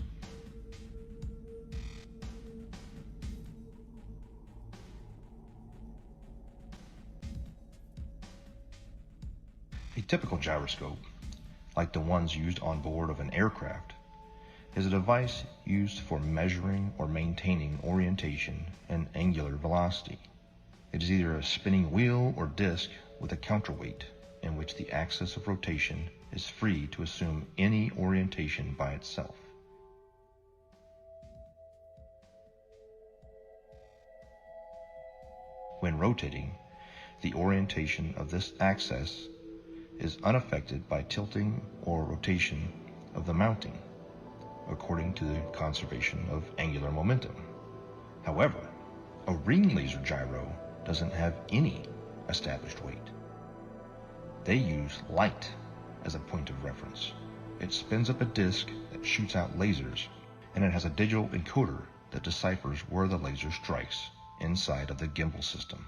A typical gyroscope, like the ones used on board of an aircraft, is a device used for measuring or maintaining orientation and angular velocity. It is either a spinning wheel or disc with a counterweight in which the axis of rotation is free to assume any orientation by itself. When rotating, the orientation of this axis is unaffected by tilting or rotation of the mounting, according to the conservation of angular momentum. However, a ring laser gyro doesn't have any established weight. They use light as a point of reference. It spins up a disk that shoots out lasers, and it has a digital encoder that deciphers where the laser strikes inside of the gimbal system.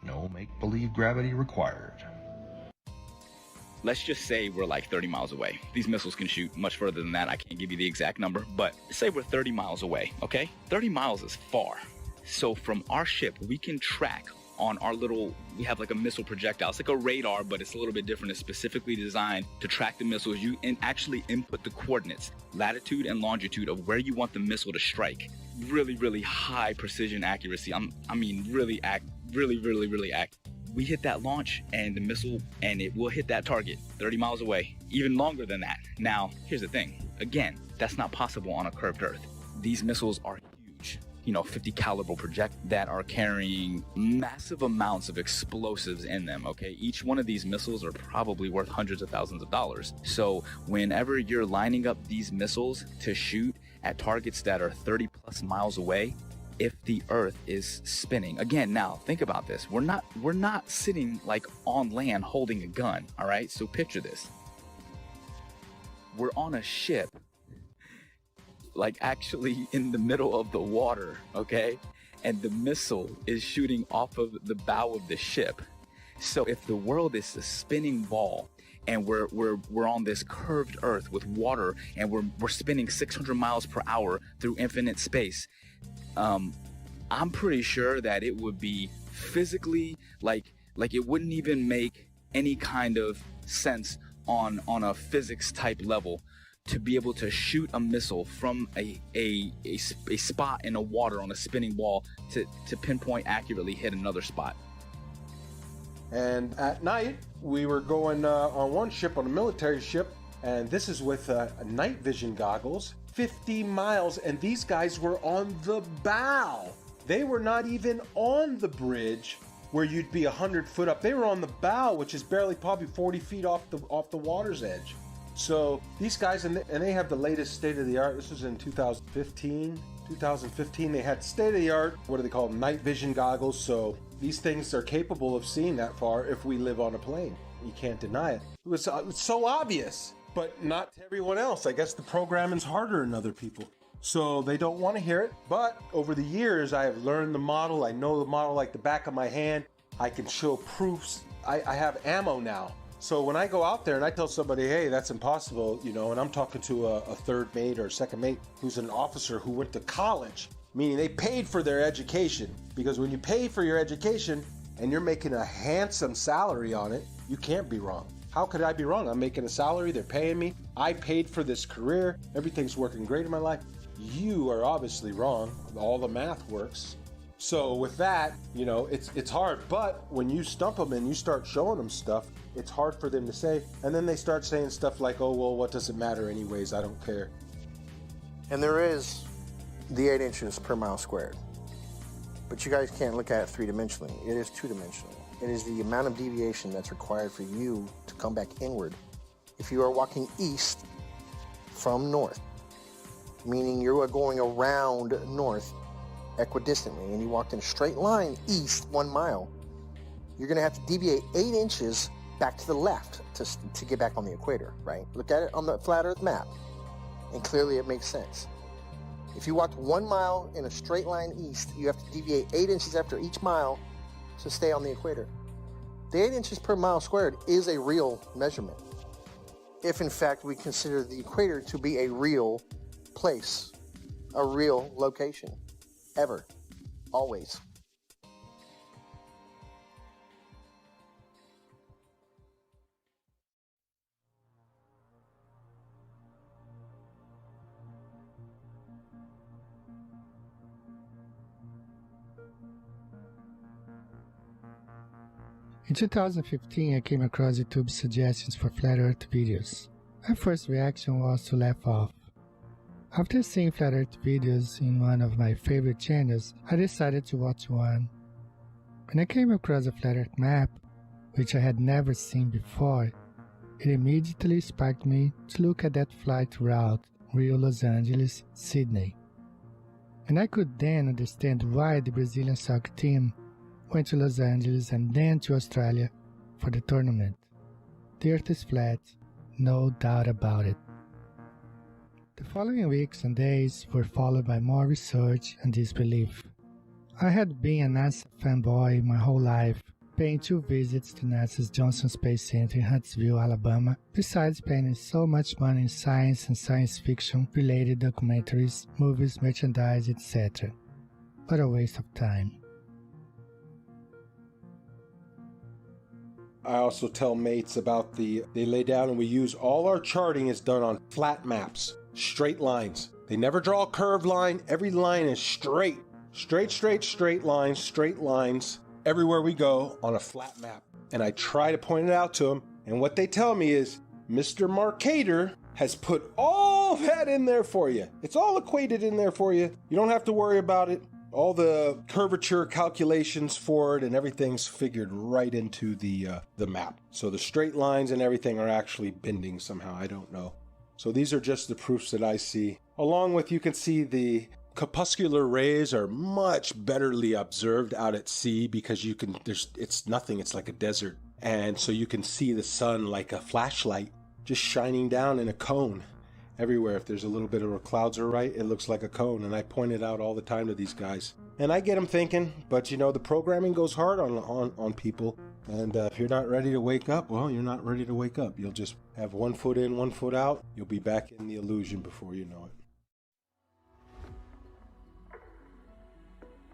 No make-believe gravity required. Let's just say we're like 30 miles away. These missiles can shoot much further than that. I can't give you the exact number, but say we're 30 miles away, okay? 30 miles is far. So from our ship, we can track on our little, we have like a missile projectile. It's like a radar, but it's a little bit different. It's specifically designed to track the missiles. You actually input the coordinates, latitude and longitude of where you want the missile to strike. Really, really high precision accuracy. Really accurate. We hit that launch and the missile, and it will hit that target 30 miles away, even longer than that. Now, here's the thing. Again, that's not possible on a curved Earth. These missiles are huge, 50 caliber project that are carrying massive amounts of explosives in them, okay? Each one of these missiles are probably worth hundreds of thousands of dollars. So whenever you're lining up these missiles to shoot at targets that are 30 plus miles away, if the Earth is spinning, again, now think about this. We're not sitting like on land holding a gun, all right? So picture this. We're on a ship, like actually in the middle of the water, okay? And the missile is shooting off of the bow of the ship. So if the world is a spinning ball and we're on this curved Earth with water and we're spinning 600 miles per hour through infinite space, I'm pretty sure that it would be physically like it wouldn't even make any kind of sense on a physics type level to be able to shoot a missile from a spot in the water on a spinning ball to pinpoint accurately hit another spot. And at night, we were going on one ship, on a military ship, and this is with night vision goggles, 50 miles, and these guys were on the bow. They were not even on the bridge where you'd be 100 foot up. They were on the bow, which is barely probably 40 feet off the water's edge. So these guys, and they have the latest state-of-the-art. This was in 2015. They had state-of-the-art, what do they call them, night vision goggles. So these things are capable of seeing that far if we live on a plane. You can't deny it. It was so obvious, but not to everyone else. I guess the programming's harder than other people, so they don't want to hear it. But over the years, I have learned the model. I know the model like the back of my hand. I can show proofs. I have ammo now. So when I go out there and I tell somebody, hey, that's impossible, and I'm talking to a third mate or a second mate who's an officer who went to college, meaning they paid for their education. Because when you pay for your education and you're making a handsome salary on it, you can't be wrong. How could I be wrong? I'm making a salary, they're paying me, I paid for this career, everything's working great in my life. You are obviously wrong. All the math works. So with that, it's hard. But when you stump them and you start showing them stuff, it's hard for them to say. And then they start saying stuff like, oh, well, what does it matter anyways? I don't care. And there is the 8 inches per mile squared. But you guys can't look at it three-dimensionally. It is two-dimensional. It is the amount of deviation that's required for you to come back inward. If you are walking east from north, meaning you are going around north equidistantly, and you walked in a straight line east 1 mile, you're going to have to deviate 8 inches back to the left to get back on the equator, right? Look at it on the flat Earth map, and clearly it makes sense. If you walked 1 mile in a straight line east, you have to deviate 8 inches after each mile to stay on the equator. The 8 inches per mile squared is a real measurement, if in fact we consider the equator to be a real place, a real location, ever, always. In 2015, I came across YouTube's suggestions for flat Earth videos. My first reaction was to laugh off. After seeing flat Earth videos in one of my favorite channels, I decided to watch one. When I came across a flat Earth map, which I had never seen before, it immediately sparked me to look at that flight route Rio-Los Angeles, Sydney. And I could then understand why the Brazilian soccer team went to Los Angeles and then to Australia for the tournament. The Earth is flat, no doubt about it. The following weeks and days were followed by more research and disbelief. I had been a NASA fanboy my whole life, paying 2 visits to NASA's Johnson Space Center in Huntsville, Alabama, besides spending so much money in science and science fiction related documentaries, movies, merchandise, etc. But a waste of time. I also tell mates about they lay down and we use all our charting is done on flat maps, straight lines. They never draw a curved line. Every line is straight. Straight lines, everywhere we go on a flat map. And I try to point it out to them. And what they tell me is, Mr. Marcator has put all that in there for you. It's all equated in there for you. You don't have to worry about it. All the curvature calculations for it and everything's figured right into the map. So the straight lines and everything are actually bending somehow. I don't know. So these are just the proofs that I see. Along with, you can see the corpuscular rays are much betterly observed out at sea because it's nothing, it's like a desert. And so you can see the sun like a flashlight just shining down in a cone everywhere. If there's a little bit of where clouds are right, it looks like a cone. And I point it out all the time to these guys. And I get them thinking, but the programming goes hard on people. And if you're not ready to wake up, well, you're not ready to wake up. You'll just have 1 foot in, 1 foot out. You'll be back in the illusion before you know it.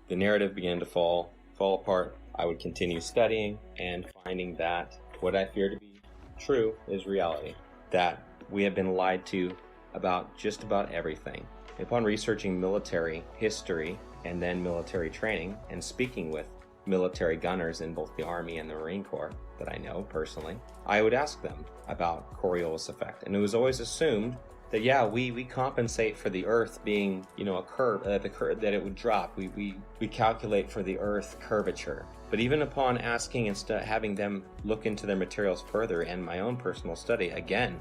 The narrative began to fall apart. I would continue studying and finding that what I fear to be true is reality. That we have been lied to about just about everything. Upon researching military history and then military training and speaking with military gunners in both the Army and the Marine Corps that I know personally, I would ask them about Coriolis effect. And it was always assumed that we compensate for the Earth being, a curve, that it would drop. We calculate for the Earth curvature. But even upon asking and having them look into their materials further and my own personal study, again,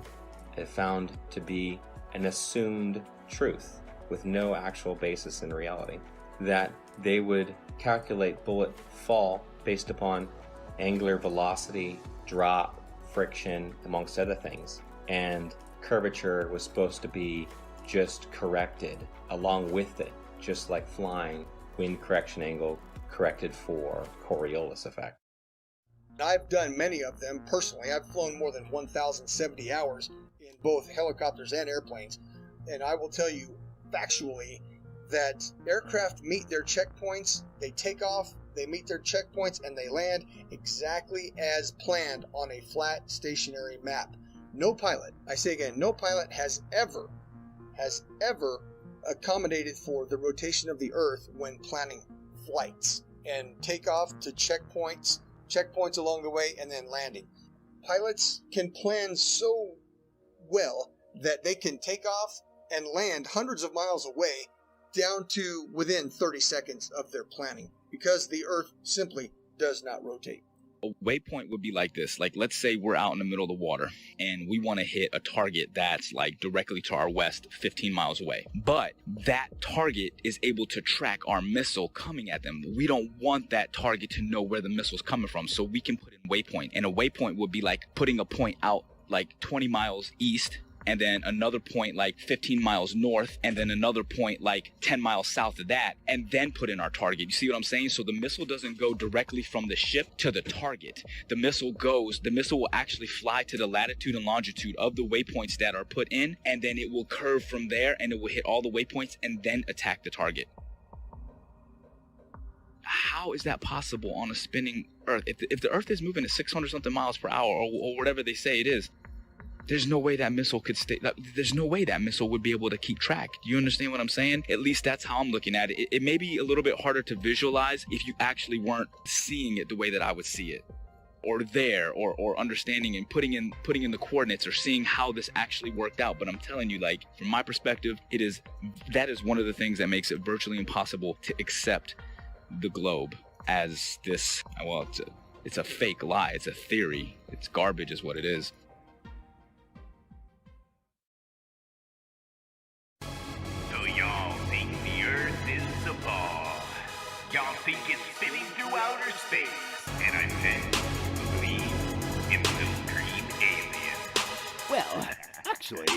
it found to be an assumed truth with no actual basis in reality. That they would calculate bullet fall based upon angular velocity, drop, friction, amongst other things. And curvature was supposed to be just corrected along with it, just like flying, wind correction angle corrected for Coriolis effect. I've done many of them personally. I've flown more than 1,070 hours in both helicopters and airplanes, and I will tell you factually that aircraft meet their checkpoints, they take off, they meet their checkpoints, and they land exactly as planned on a flat stationary map. No pilot, I say again, no pilot has ever accommodated for the rotation of the Earth when planning flights and takeoff to checkpoints along the way, and then landing. Pilots can plan so well that they can take off and land hundreds of miles away down to within 30 seconds of their planning because the Earth simply does not rotate. A waypoint would be like this. Like, let's say we're out in the middle of the water and we want to hit a target that's like directly to our west, 15 miles away. But that target is able to track our missile coming at them. We don't want that target to know where the missile's coming from, so we can put in waypoint. And a waypoint would be like putting a point out like 20 miles east, and then another point like 15 miles north, and then another point like 10 miles south of that, and then put in our target. You see what I'm saying? So the missile doesn't go directly from the ship to the target. The missile will actually fly to the latitude and longitude of the waypoints that are put in, and then it will curve from there, and it will hit all the waypoints and then attack the target. How is that possible on a spinning Earth? If the Earth is moving at 600 something miles per hour, or whatever they say it is, there's no way that missile could stay. There's no way that missile would be able to keep track. Do you understand what I'm saying? At least that's how I'm looking at it. It may be a little bit harder to visualize if you actually weren't seeing it the way that I would see it, or there, or understanding and putting in the coordinates, or seeing how this actually worked out. But I'm telling you, like, from my perspective, that is one of the things that makes it virtually impossible to accept the globe as this, well, It's a fake lie. It's a theory. It's garbage is what it is. So y'all think the Earth is a ball. Y'all think it's spinning through outer space. And I bet you believe in little green aliens. Well, actually,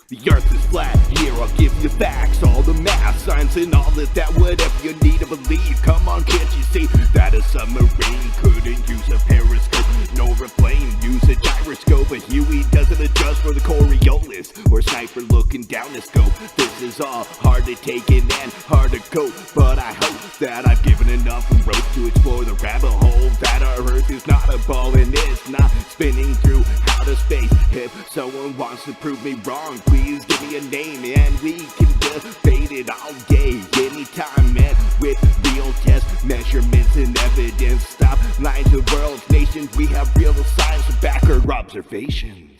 the Earth is flat. Here I'll give you facts, all the math, science, and all of that. Whatever you need to believe. Come on, can't you see that a submarine couldn't use a periscope, nor a plane use a gyroscope? A Huey doesn't adjust for the Coriolis or sniper looking down the scope. This is all hard to take in and hard to cope, but I hope that I've given enough rope to explore the rabbit hole that our Earth is not a ball and it's not spinning through outer space. If someone wants to prove me wrong, please give me a name and we can debate it all day, anytime, and with real test measurements and evidence. Stop lying to the world's nations. We have real science to back our observations.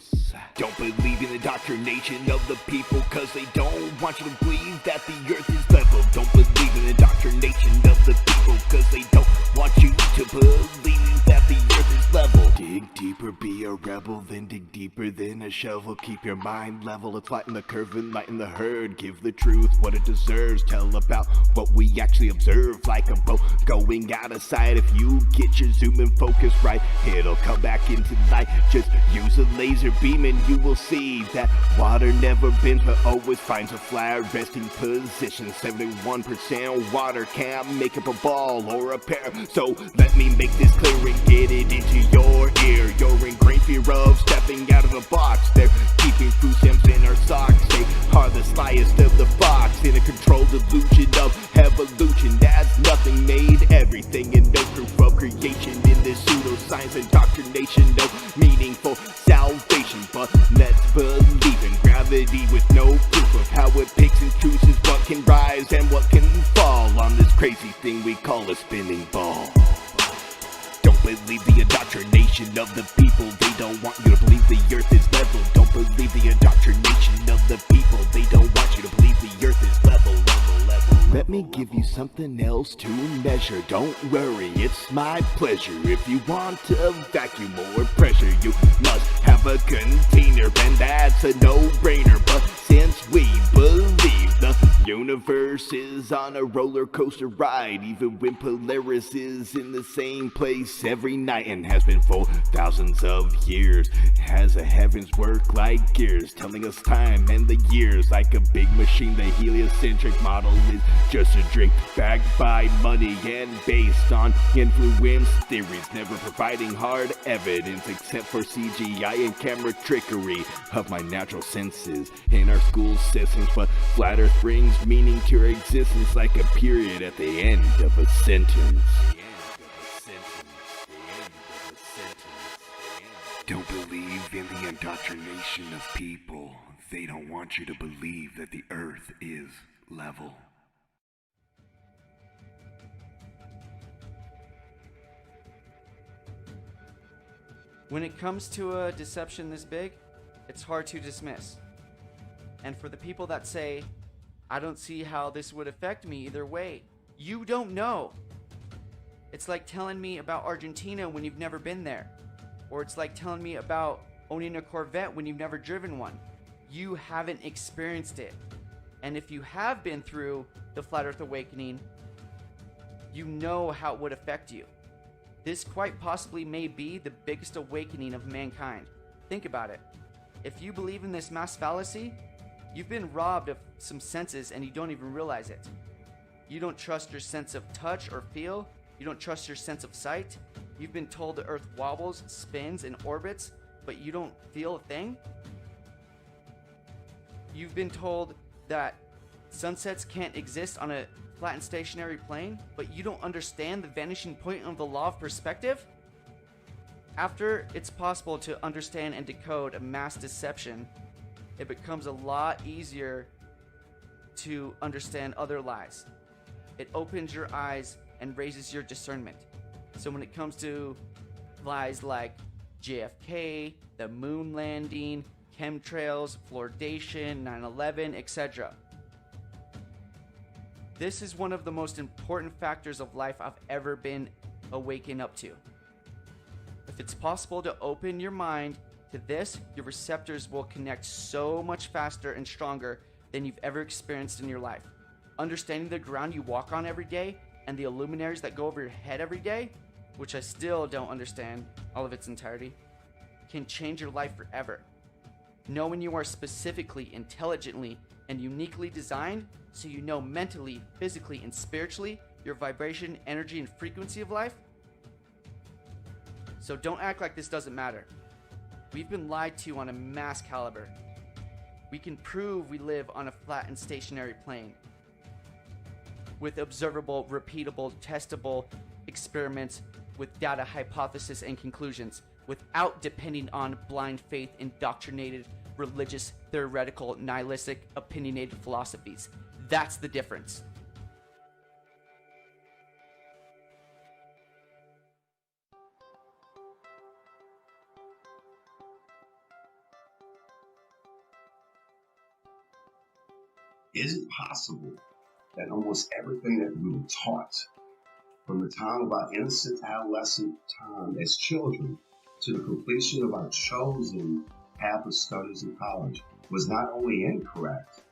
Don't believe in the indoctrination of the people, cause they don't want you to believe that the Earth is level. Don't believe in the indoctrination of the people, cause they don't want you to believe that the Earth is level. Dig deeper, be a rebel, then dig deeper than a shovel. Keep your mind level, it's lighten the curve and lighten the herd. Give the truth what it deserves, tell about what we actually observe. Like a boat going out of sight, if you get your zoom and focus right, it'll come back into light. Just use a laser beam and you will see that water never bends but always finds a flat resting position. 71% water can't make up a ball or a pair. So let me make this clear and get it into your ear. You're in great fear of stepping out of the box. They're keeping food stamps in our socks. They are the slyest of the fox in a controlled delusion of evolution. That's nothing made everything and no proof of creation in this pseudoscience indoctrination. No meaningful salvation, but let's believe in gravity with no proof of how it picks and chooses what can rise and what can fall on this crazy thing we call a spinning ball. Don't believe the indoctrination of the people. They don't want you to believe the Earth is level. Don't believe the indoctrination of the people. They don't want you to believe the Earth is level. Let me give you something else to measure. Don't worry, it's my pleasure. If you want a vacuum or pressure, you must have a container, and that's a no-brainer. But since we believe the universe is on a roller coaster ride, even when Polaris is in the same place every night and has been for thousands of years, has the heavens work like gears, telling us time and the years like a big machine. The heliocentric model is just a drink backed by money and based on influence theories, never providing hard evidence except for CGI and camera trickery of my natural senses in our school systems. But flat Earth brings meaning to your existence like a period at the end of a sentence. Don't believe in the indoctrination of people. They don't want you to believe that the Earth is level. When it comes to a deception this big, it's hard to dismiss. And for the people that say, I don't see how this would affect me either way, you don't know. It's like telling me about Argentina when you've never been there. Or it's like telling me about owning a Corvette when you've never driven one. You haven't experienced it. And if you have been through the Flat Earth Awakening, you know how it would affect you. This quite possibly may be the biggest awakening of mankind. Think about it. If you believe in this mass fallacy, you've been robbed of some senses and you don't even realize it. You don't trust your sense of touch or feel. You don't trust your sense of sight. You've been told the Earth wobbles, spins, and orbits, but you don't feel a thing. You've been told that sunsets can't exist on a flat and stationary plane, but you don't understand the vanishing point of the law of perspective? After it's possible to understand and decode a mass deception, it becomes a lot easier to understand other lies. It opens your eyes and raises your discernment. So when it comes to lies like JFK, the moon landing, chemtrails, fluoridation, 9/11, etc., this is one of the most important factors of life I've ever been awakened up to. If it's possible to open your mind to this, your receptors will connect so much faster and stronger than you've ever experienced in your life. Understanding the ground you walk on every day and the luminaries that go over your head every day, which I still don't understand all of its entirety, can change your life forever. Knowing you are specifically, intelligently, and uniquely designed so you know mentally, physically, and spiritually your vibration, energy, and frequency of life. So don't act like this doesn't matter. We've been lied to on a mass caliber. We can prove we live on a flat and stationary plane with observable, repeatable, testable experiments with data, hypothesis, and conclusions without depending on blind faith, indoctrinated, religious, theoretical, nihilistic, opinionated philosophies. That's the difference. Is it possible that almost everything that we were taught from the time of our innocent adolescent time as children to the completion of our chosen path of studies in college was not only incorrect,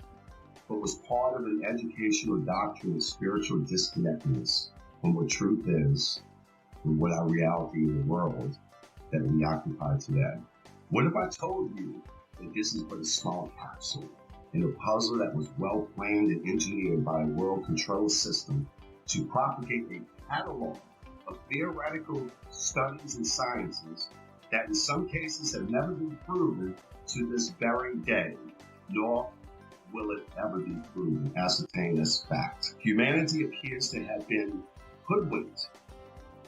but was part of an educational doctrine of spiritual disconnectedness from what truth is and what our reality in the world that we occupy today? What if I told you that this is but a small capsule in a puzzle that was well planned and engineered by a world control system to propagate a catalog of theoretical studies and sciences that in some cases have never been proven to this very day, nor will it ever be proven, ascertained as fact. Humanity appears to have been hoodwinked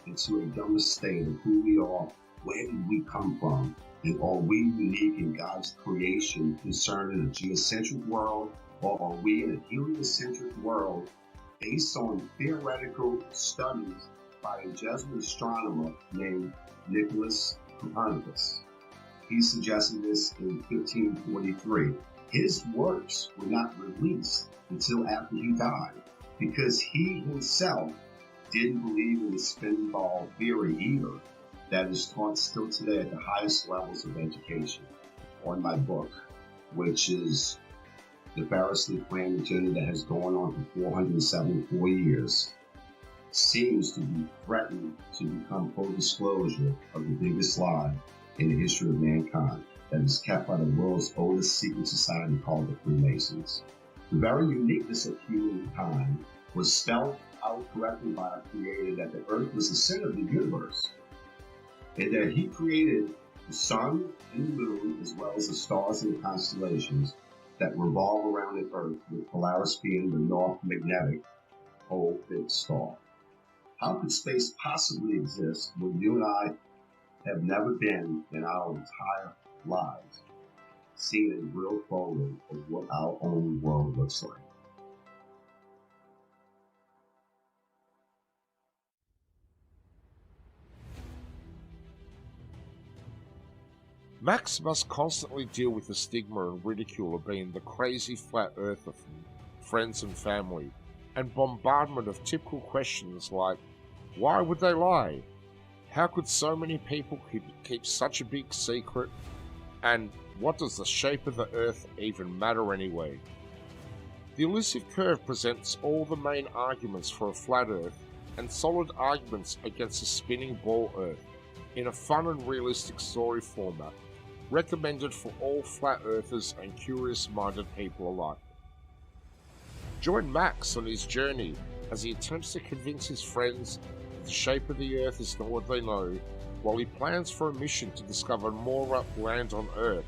into a dumb state of who we are, where did we come from, and are we unique in God's creation concerning a geocentric world, or are we in a heliocentric world based on theoretical studies by a Jesuit astronomer named Nicholas Copernicus? He suggested this in 1543. His works were not released until after he died because he himself didn't believe in the spin ball theory either that is taught still today at the highest levels of education. On my book, which is the variously planned agenda that has gone on for 474 years, seems to be threatened to become full disclosure of the biggest lie in the history of mankind that is kept by the world's oldest secret society called the Freemasons. The very uniqueness of humankind was spelled out correctly by our Creator that the earth was the center of the universe, and that He created the sun and the moon as well as the stars and the constellations that revolve around the earth, with Polaris being the north magnetic pole fixed star. How could space possibly exist when you and I have never been in our entire lives seen a real photo of what our own world looks like? Max must constantly deal with the stigma and ridicule of being the crazy flat earther from friends and family, and bombardment of typical questions like, why would they lie? How could so many people keep such a big secret? And what does the shape of the earth even matter anyway? The elusive curve presents all the main arguments for a flat earth and solid arguments against a spinning ball earth in a fun and realistic story format, recommended for all flat earthers and curious-minded people alike. Join Max on his journey as he attempts to convince his friends that the shape of the earth is not what they know, while he plans for a mission to discover more land on Earth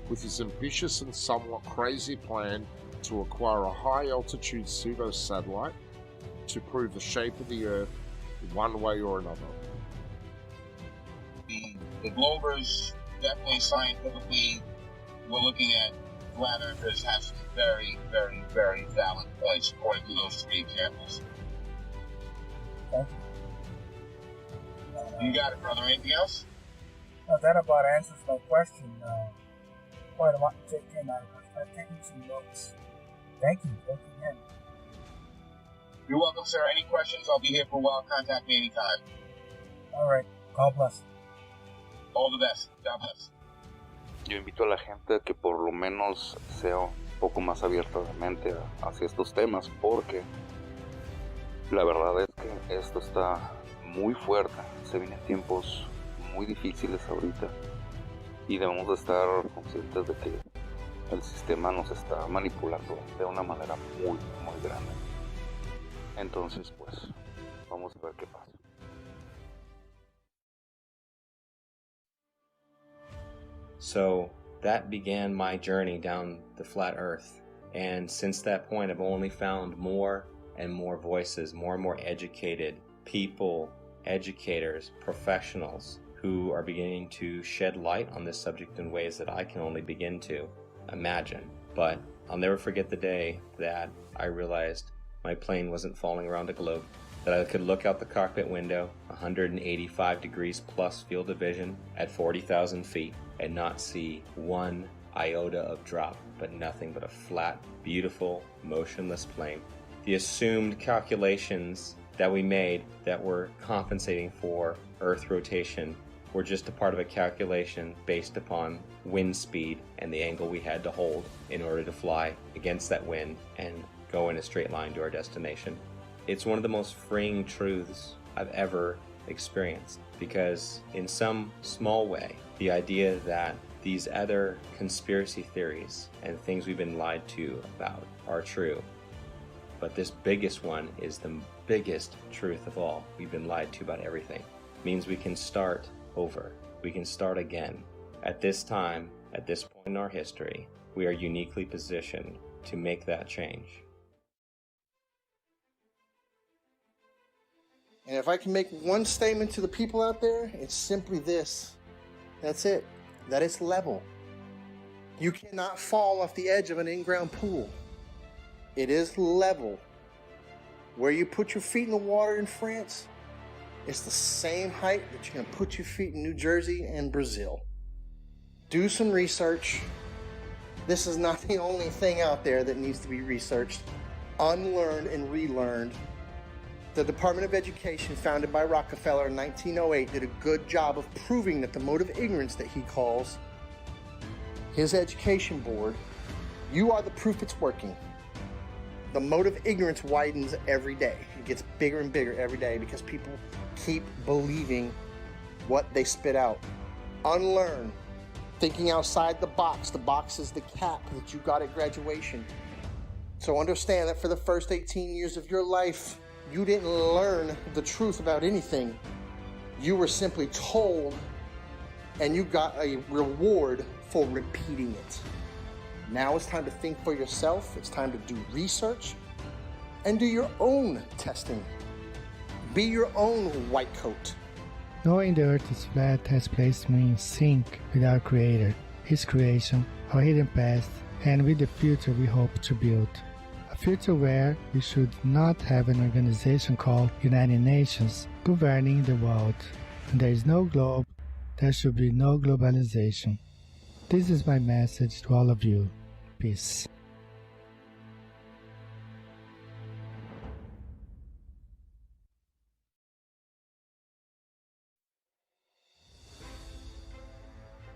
with his ambitious and somewhat crazy plan to acquire a high-altitude pseudo-satellite to prove the shape of the Earth one way or another. The Globers, definitely scientifically, we're looking at flat earthers have some very, very, very valid points according to those three examples. Thank you. You got it, brother. Anything else? No, that about answers my question. Quite a lot to take in. I've taken some notes. Thank you. Thank you again. You're welcome, sir. Any questions? I'll be here for a while. Contact me anytime. All right. God bless. All the best. God bless. Yo invito a la gente a que por lo menos sea un poco más abierta de mente hacia estos temas, porque la verdad es que esto está muy fuerte. Se vienen tiempos muy difíciles ahorita y debemos de estar conscientes de que el sistema nos está manipulando de una manera muy, muy grande. Entonces, pues, vamos a ver qué pasa. So that began my journey down the flat earth. And since that point, I've only found more and more voices, more and more educated people, educators, professionals who are beginning to shed light on this subject in ways that I can only begin to imagine. But I'll never forget the day that I realized my plane wasn't falling around a globe, that I could look out the cockpit window, 185 degrees plus field of vision at 40,000 feet, and not see one iota of drop, but nothing but a flat, beautiful, motionless plane. The assumed calculations that we made that were compensating for Earth rotation were just a part of a calculation based upon wind speed and the angle we had to hold in order to fly against that wind and go in a straight line to our destination. It's one of the most freeing truths I've ever experienced, because in some small way, the idea that these other conspiracy theories and things we've been lied to about are true, but this biggest one is the biggest truth of all. We've been lied to about everything. It means we can start over. We can start again. At this time, at this point in our history, we are uniquely positioned to make that change. And if I can make one statement to the people out there, it's simply this. That's it. That it's level. You cannot fall off the edge of an in-ground pool. It is level. Where you put your feet in the water in France, it's the same height that you're going to put your feet in New Jersey and Brazil. Do some research. This is not the only thing out there that needs to be researched, unlearned and relearned. The Department of Education, founded by Rockefeller in 1908, did a good job of proving that the mode of ignorance that he calls his education board, you are the proof it's working. The mode of ignorance widens every day. It gets bigger and bigger every day because people keep believing what they spit out. Unlearn. Thinking outside the box. The box is the cap that you got at graduation. So understand that for the first 18 years of your life, you didn't learn the truth about anything. You were simply told, and you got a reward for repeating it. Now it's time to think for yourself. It's time to do research and do your own testing. Be your own white coat. Knowing the earth is flat has placed me in sync with our Creator, His creation, our hidden past, and with the future we hope to build. A future where we should not have an organization called United Nations governing the world. When there is no globe, there should be no globalization. This is my message to all of you. Peace.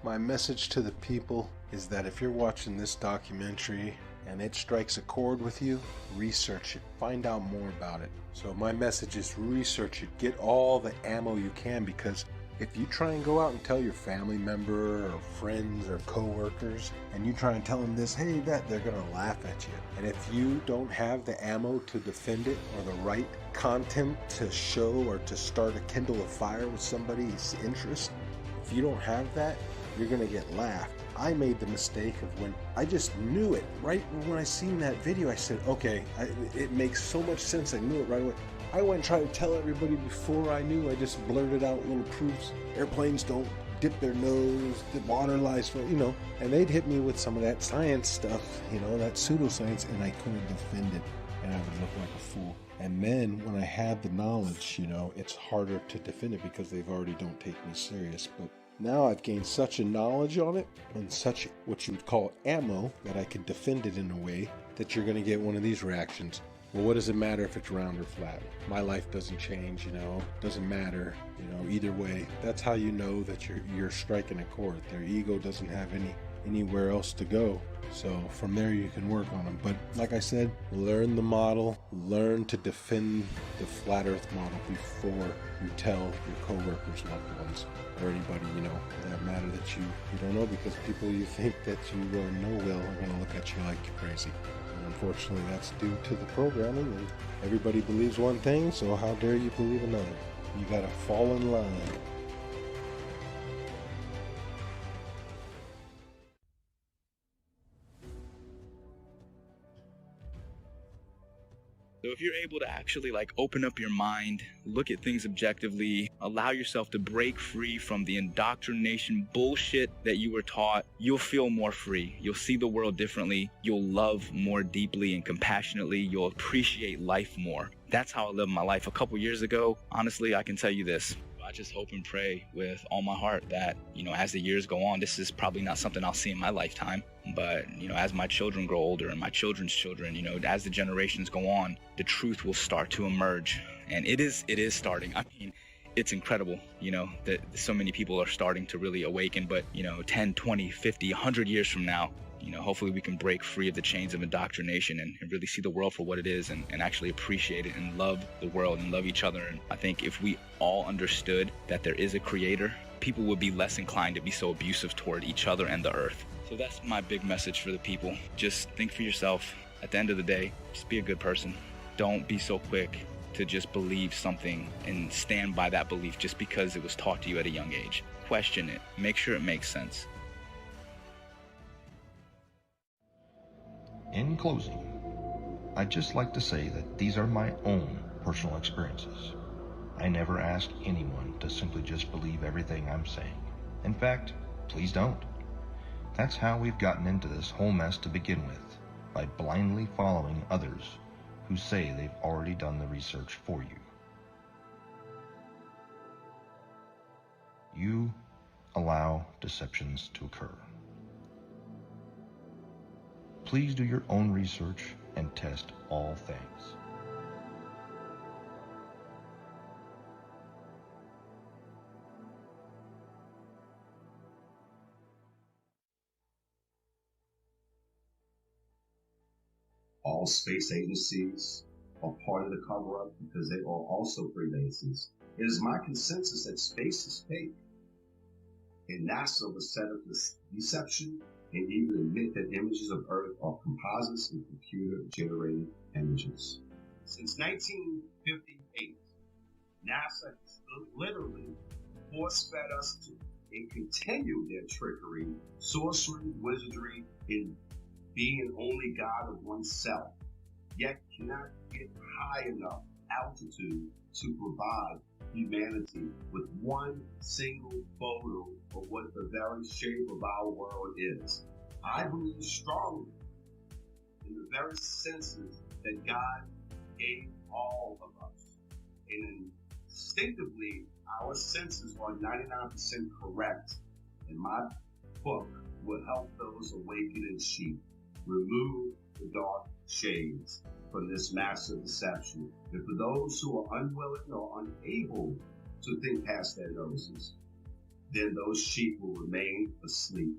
My message to the people is that if you're watching this documentary and it strikes a chord with you, research it, find out more about it. So my message is research it, get all the ammo you can, because if you try and go out and tell your family member or friends or co-workers and you try and tell them this, hey, that, they're going to laugh at you. And if you don't have the ammo to defend it or the right content to show or to start a kindle a fire with somebody's interest, if you don't have that, you're going to get laughed. I made the mistake of when I just knew it. Right when I seen that video, I said, okay, it makes so much sense. I knew it right away. I went and tried to tell everybody before I knew. I just blurted out little proofs. Airplanes don't dip their nose, the water lies, and they'd hit me with some of that science stuff, that pseudoscience, and I couldn't defend it, and I would look like a fool. And then when I had the knowledge, it's harder to defend it because they've already don't take me serious. But now I've gained such a knowledge on it and such what you would call ammo that I could defend it in a way that you're going to get one of these reactions. well, what does it matter if it's round or flat? My life doesn't change, doesn't matter, either way. That's how you know that you're striking a chord. Their ego doesn't have anywhere else to go. So from there you can work on them. But like I said, learn the model, learn to defend the flat earth model before you tell your coworkers, loved ones, or anybody, for that matter that you don't know, because people you think that you know well are going to look at you like you're crazy. And unfortunately, that's due to the programming, and everybody believes one thing, so how dare you believe another? You got to fall in line. So if you're able to actually open up your mind, look at things objectively, allow yourself to break free from the indoctrination bullshit that you were taught, you'll feel more free. You'll see the world differently. You'll love more deeply and compassionately. You'll appreciate life more. That's how I lived my life a couple years ago. Honestly, I can tell you this. I just hope and pray with all my heart that, as the years go on, this is probably not something I'll see in my lifetime. But, as my children grow older and my children's children, as the generations go on, the truth will start to emerge. And it is starting. I mean, it's incredible, that so many people are starting to really awaken. But, 10, 20, 50, 100 years from now, hopefully we can break free of the chains of indoctrination and really see the world for what it is and actually appreciate it and love the world and love each other. And I think if we all understood that there is a creator, people would be less inclined to be so abusive toward each other and the earth. So that's my big message for the people. Just think for yourself. At the end of the day, just be a good person. Don't be so quick to just believe something and stand by that belief just because it was taught to you at a young age. Question it. Make sure it makes sense. In closing, I'd just like to say that these are my own personal experiences. I never asked anyone to simply just believe everything I'm saying. In fact, please don't. That's how we've gotten into this whole mess to begin with, by blindly following others who say they've already done the research for you. You allow deceptions to occur. Please do your own research and test all things. All space agencies are part of the cover-up because they are also Freemasons. It is my consensus that space is fake. And NASA was set up this deception and even admit that images of Earth are composites and computer-generated images. Since 1958, NASA has literally force-fed us to and continue their trickery, sorcery, wizardry, and being only God of oneself, yet cannot get high enough altitude to provide humanity with one single photo of what the very shape of our world is. I believe strongly in the very senses that God gave all of us. And instinctively, our senses are 99% correct. And my book will help those awakening sheep remove the dark shades from this massive deception. And for those who are unwilling or unable to think past their noses, then those sheep will remain asleep.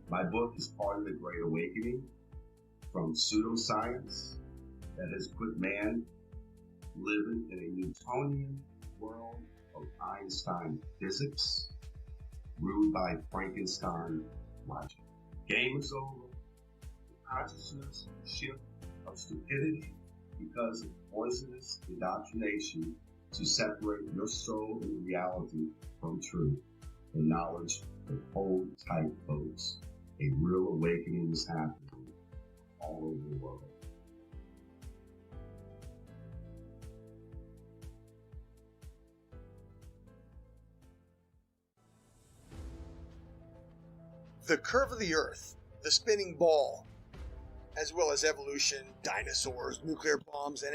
My book is part of the Great Awakening from pseudoscience that has put man living in a Newtonian world of Einstein physics, ruled by Frankenstein logic. Game is over. Consciousness shift of stupidity because of poisonous indoctrination to separate your soul and reality from truth and knowledge. But hold tight, folks. A real awakening is happening all over the world. The curve of the Earth, the spinning ball, as well as evolution, dinosaurs, nuclear bombs, and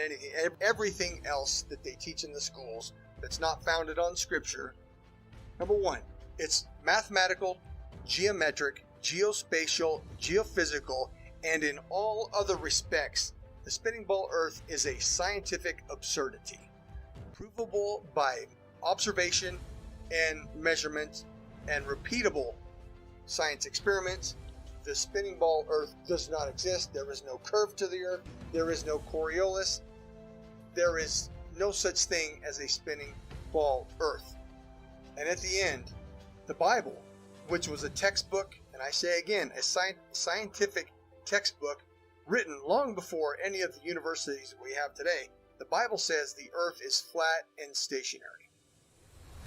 everything else that they teach in the schools that's not founded on scripture. Number one, it's mathematical, geometric, geospatial, geophysical, and in all other respects The spinning ball Earth is a scientific absurdity, provable by observation and measurement and repeatable science experiments. The spinning ball Earth does not exist. There is no curve to the Earth. There is no Coriolis. There is no such thing as a spinning ball Earth. And at the end, the Bible, which was a textbook, and I say again, a scientific textbook written long before any of the universities we have today, the Bible says the Earth is flat and stationary.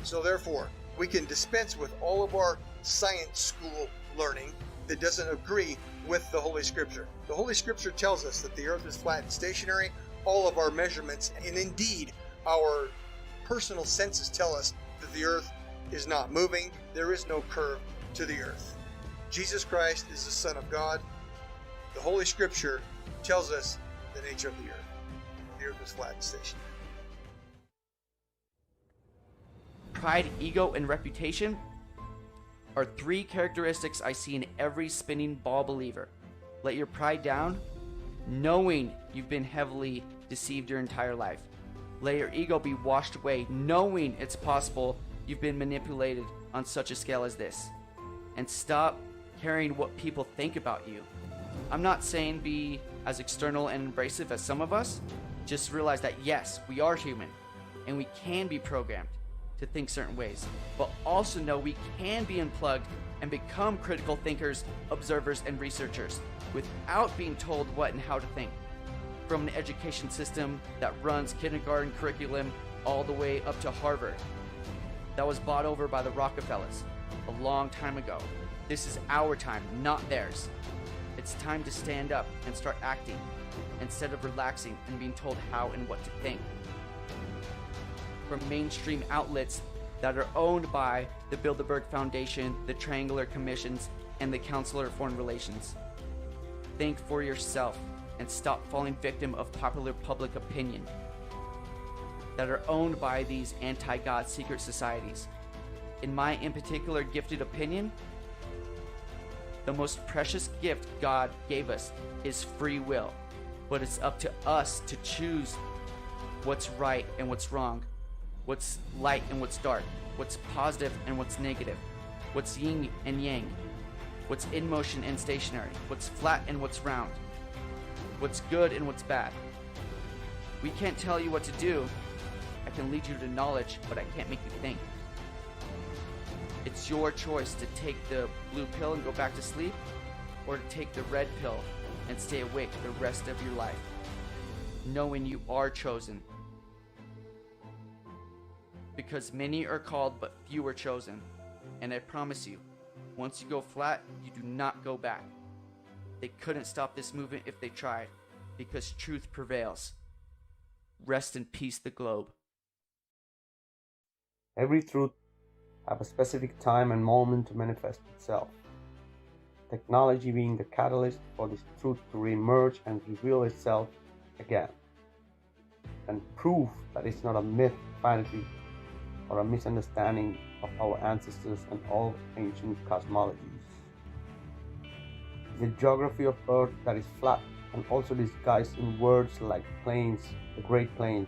So therefore, we can dispense with all of our science school learning that doesn't agree with the Holy Scripture. The Holy Scripture tells us that the Earth is flat and stationary. All of our measurements, and indeed our personal senses, tell us that the Earth is not moving. There is no curve to the Earth. Jesus Christ is the Son of God. The Holy Scripture tells us the nature of the Earth. The Earth is flat and stationary. Pride, ego, and reputation are three characteristics I see in every spinning ball believer. Let your pride down, knowing you've been heavily deceived your entire life. Let your ego be washed away, knowing it's possible you've been manipulated on such a scale as this. And stop caring what people think about you. I'm not saying be as external and abrasive as some of us. Just realize that yes, we are human, and we can be programmed to think certain ways, but also know we can be unplugged and become critical thinkers, observers, and researchers without being told what and how to think. From an education system that runs kindergarten curriculum all the way up to Harvard, that was bought over by the Rockefellers a long time ago. This is our time, not theirs. It's time to stand up and start acting instead of relaxing and being told how and what to think. From mainstream outlets that are owned by the Bilderberg Foundation, the Triangular Commissions, and the Council of Foreign Relations. Think for yourself and stop falling victim of popular public opinion that are owned by these anti-God secret societies. In my in particular gifted opinion, the most precious gift God gave us is free will, but it's up to us to choose what's right and what's wrong, what's light and what's dark, what's positive and what's negative, what's yin and yang, what's in motion and stationary, what's flat and what's round, what's good and what's bad. We can't tell you what to do. I can lead you to knowledge, but I can't make you think. It's your choice to take the blue pill and go back to sleep, or to take the red pill and stay awake the rest of your life, knowing you are chosen. Because many are called, but few are chosen. And I promise you, once you go flat, you do not go back. They couldn't stop this movement if they tried, because truth prevails. Rest in peace, the globe. Every truth has a specific time and moment to manifest itself. Technology being the catalyst for this truth to re-emerge and reveal itself again. And proof that it's not a myth, vanity, or a misunderstanding of our ancestors and all ancient cosmologies. The geography of Earth that is flat and also disguised in words like plains, the Great Plains,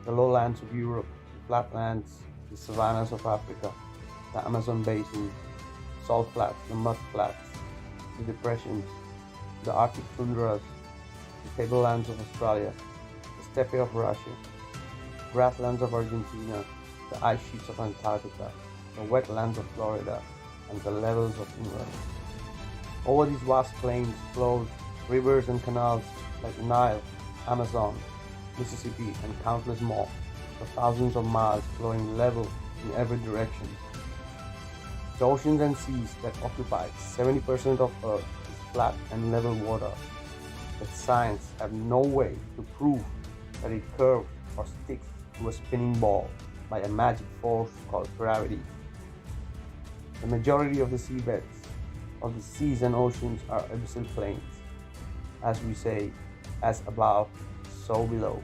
the lowlands of Europe, the flatlands, the savannas of Africa, the Amazon basin, salt flats, the mud flats, the depressions, the Arctic tundras, the tablelands of Australia, the steppe of Russia, grasslands of Argentina, the ice sheets of Antarctica, the wetlands of Florida, and the levels of England. Over these vast plains flows rivers and canals like the Nile, Amazon, Mississippi, and countless more, for thousands of miles flowing level in every direction. The oceans and seas that occupy 70% of Earth is flat and level water, but science have no way to prove that it curves or sticks to a spinning ball by a magic force called gravity. The majority of the seabeds of the seas and oceans are abyssal plains. As we say, as above, so below.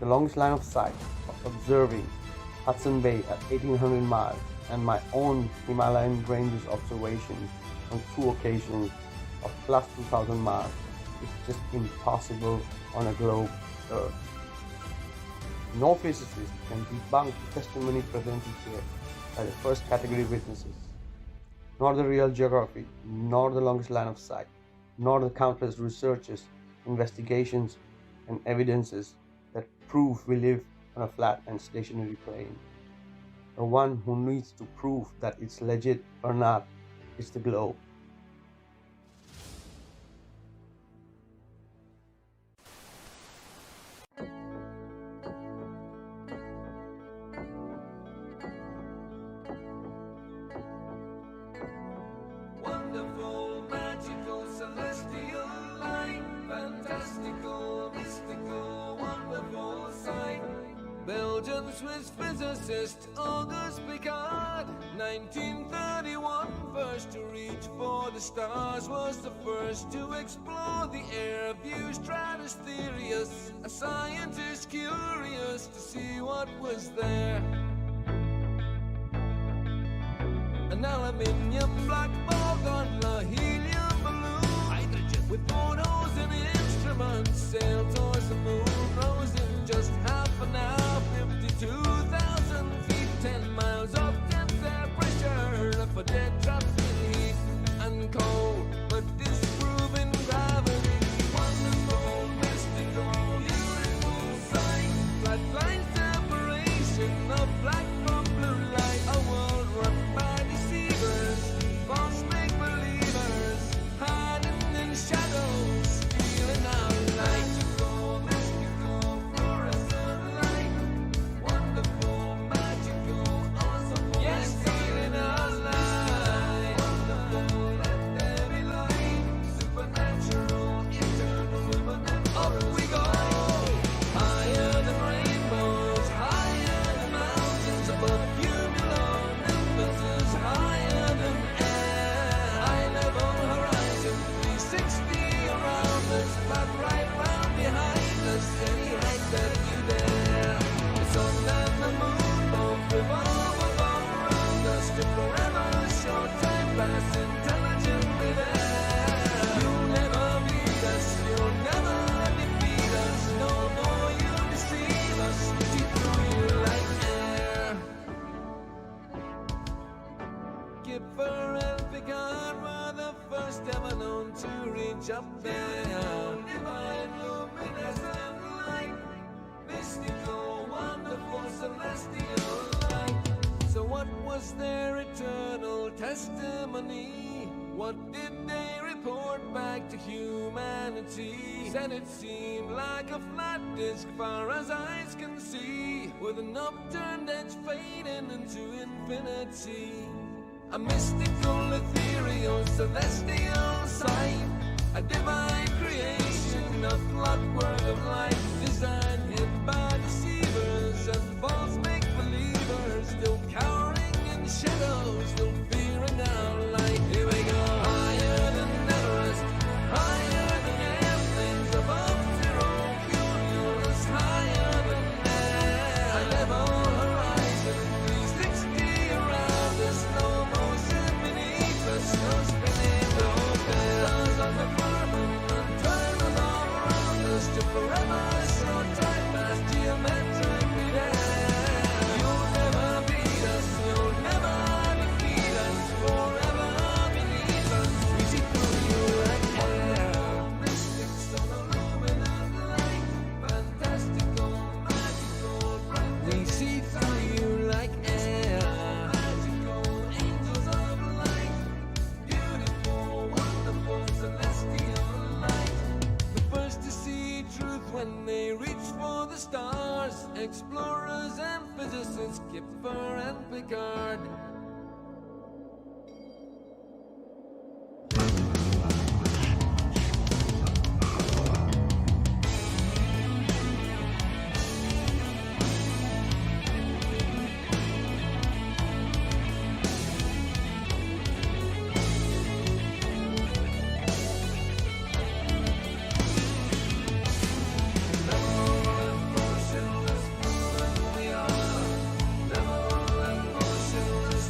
The longest line of sight of observing Hudson Bay at 1800 miles and my own Himalayan ranges observations on 2 occasions of plus 2000 miles is just impossible on a globe Earth. No physicist can debunk the testimony presented here by the first category witnesses, nor the real geography, nor the longest line of sight, nor the countless researches, investigations, and evidences that prove we live on a flat and stationary plane. The one who needs to prove that it's legit or not is the globe. Wonderful, magical, celestial light, fantastical, mystical, wonderful sight. Belgian Swiss physicist Auguste Piccard, 1931, first to reach for the stars, was the first to explore the air view stratospherius, a scientist curious to see what was there. An aluminium black ball gondola, helium balloon, hydrogen with photos and instruments, sailed towards the moon, rose in just half an hour, 52,000 feet, 10 miles of depth air pressure, left for dead drops in heat and cold, but disproving gravity. Wonderful, mystical, beautiful sight, flat line separation of black from blue light, a world run by deceivers, false make-believers, hiding in shadows, stealing our light. Mystical, fluorescent light, wonderful, magical, awesome, yes, stealing our light. Wonderful, let there be light, supernatural, eternal, up we go. Higher than rainbows, higher than mountains, above cumulonimbus, higher than air. High level horizon, 360 around us, but right round behind us, any height that you dare. The sun and the moon both revolve above around us, to forever short time pass intelligently there. You'll never beat us, you'll never defeat us, no more you deceive us, see through you like air. Kipper and Piccard were the first ever known to reach up there. Divine luminescent light, mystical, wonderful, celestial light. So what was their eternal testimony? What did they report back to humanity? Said it seemed like a flat disk far as eyes can see, with an upturned edge fading into infinity. A mystical, ethereal, celestial sight, a divine creation, a clockwork of light, designed hid by deceivers and false make-believers, still cowering in shadows, still fearing our light. Here we go. Higher than Everest, higher than airplanes, above zero, cumulus, higher than air. A level horizon, 360 around us, no motion beneath us, no spinning, no bells on the firmament, time revolve around us, to forever short time pass geometrically there. You'll never beat us, you'll never defeat us, forever beneath us, we see through you like air. Mystic, luminous light, fantastical, magical, bright, we see through you like air. Magical, angels of light, beautiful, wonderful, celestial light. The first to see truth when they reach for the stars, explorers and physicists, Kipper and Piccard. Motionless, we are. Level and motionless,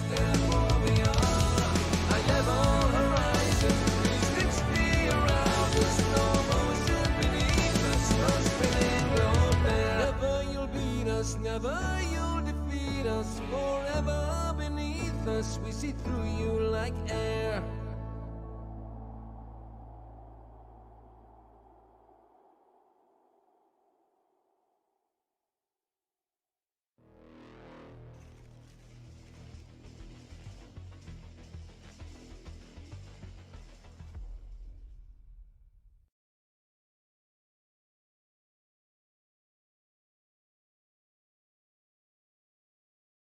forever beneath us. We see through you like air.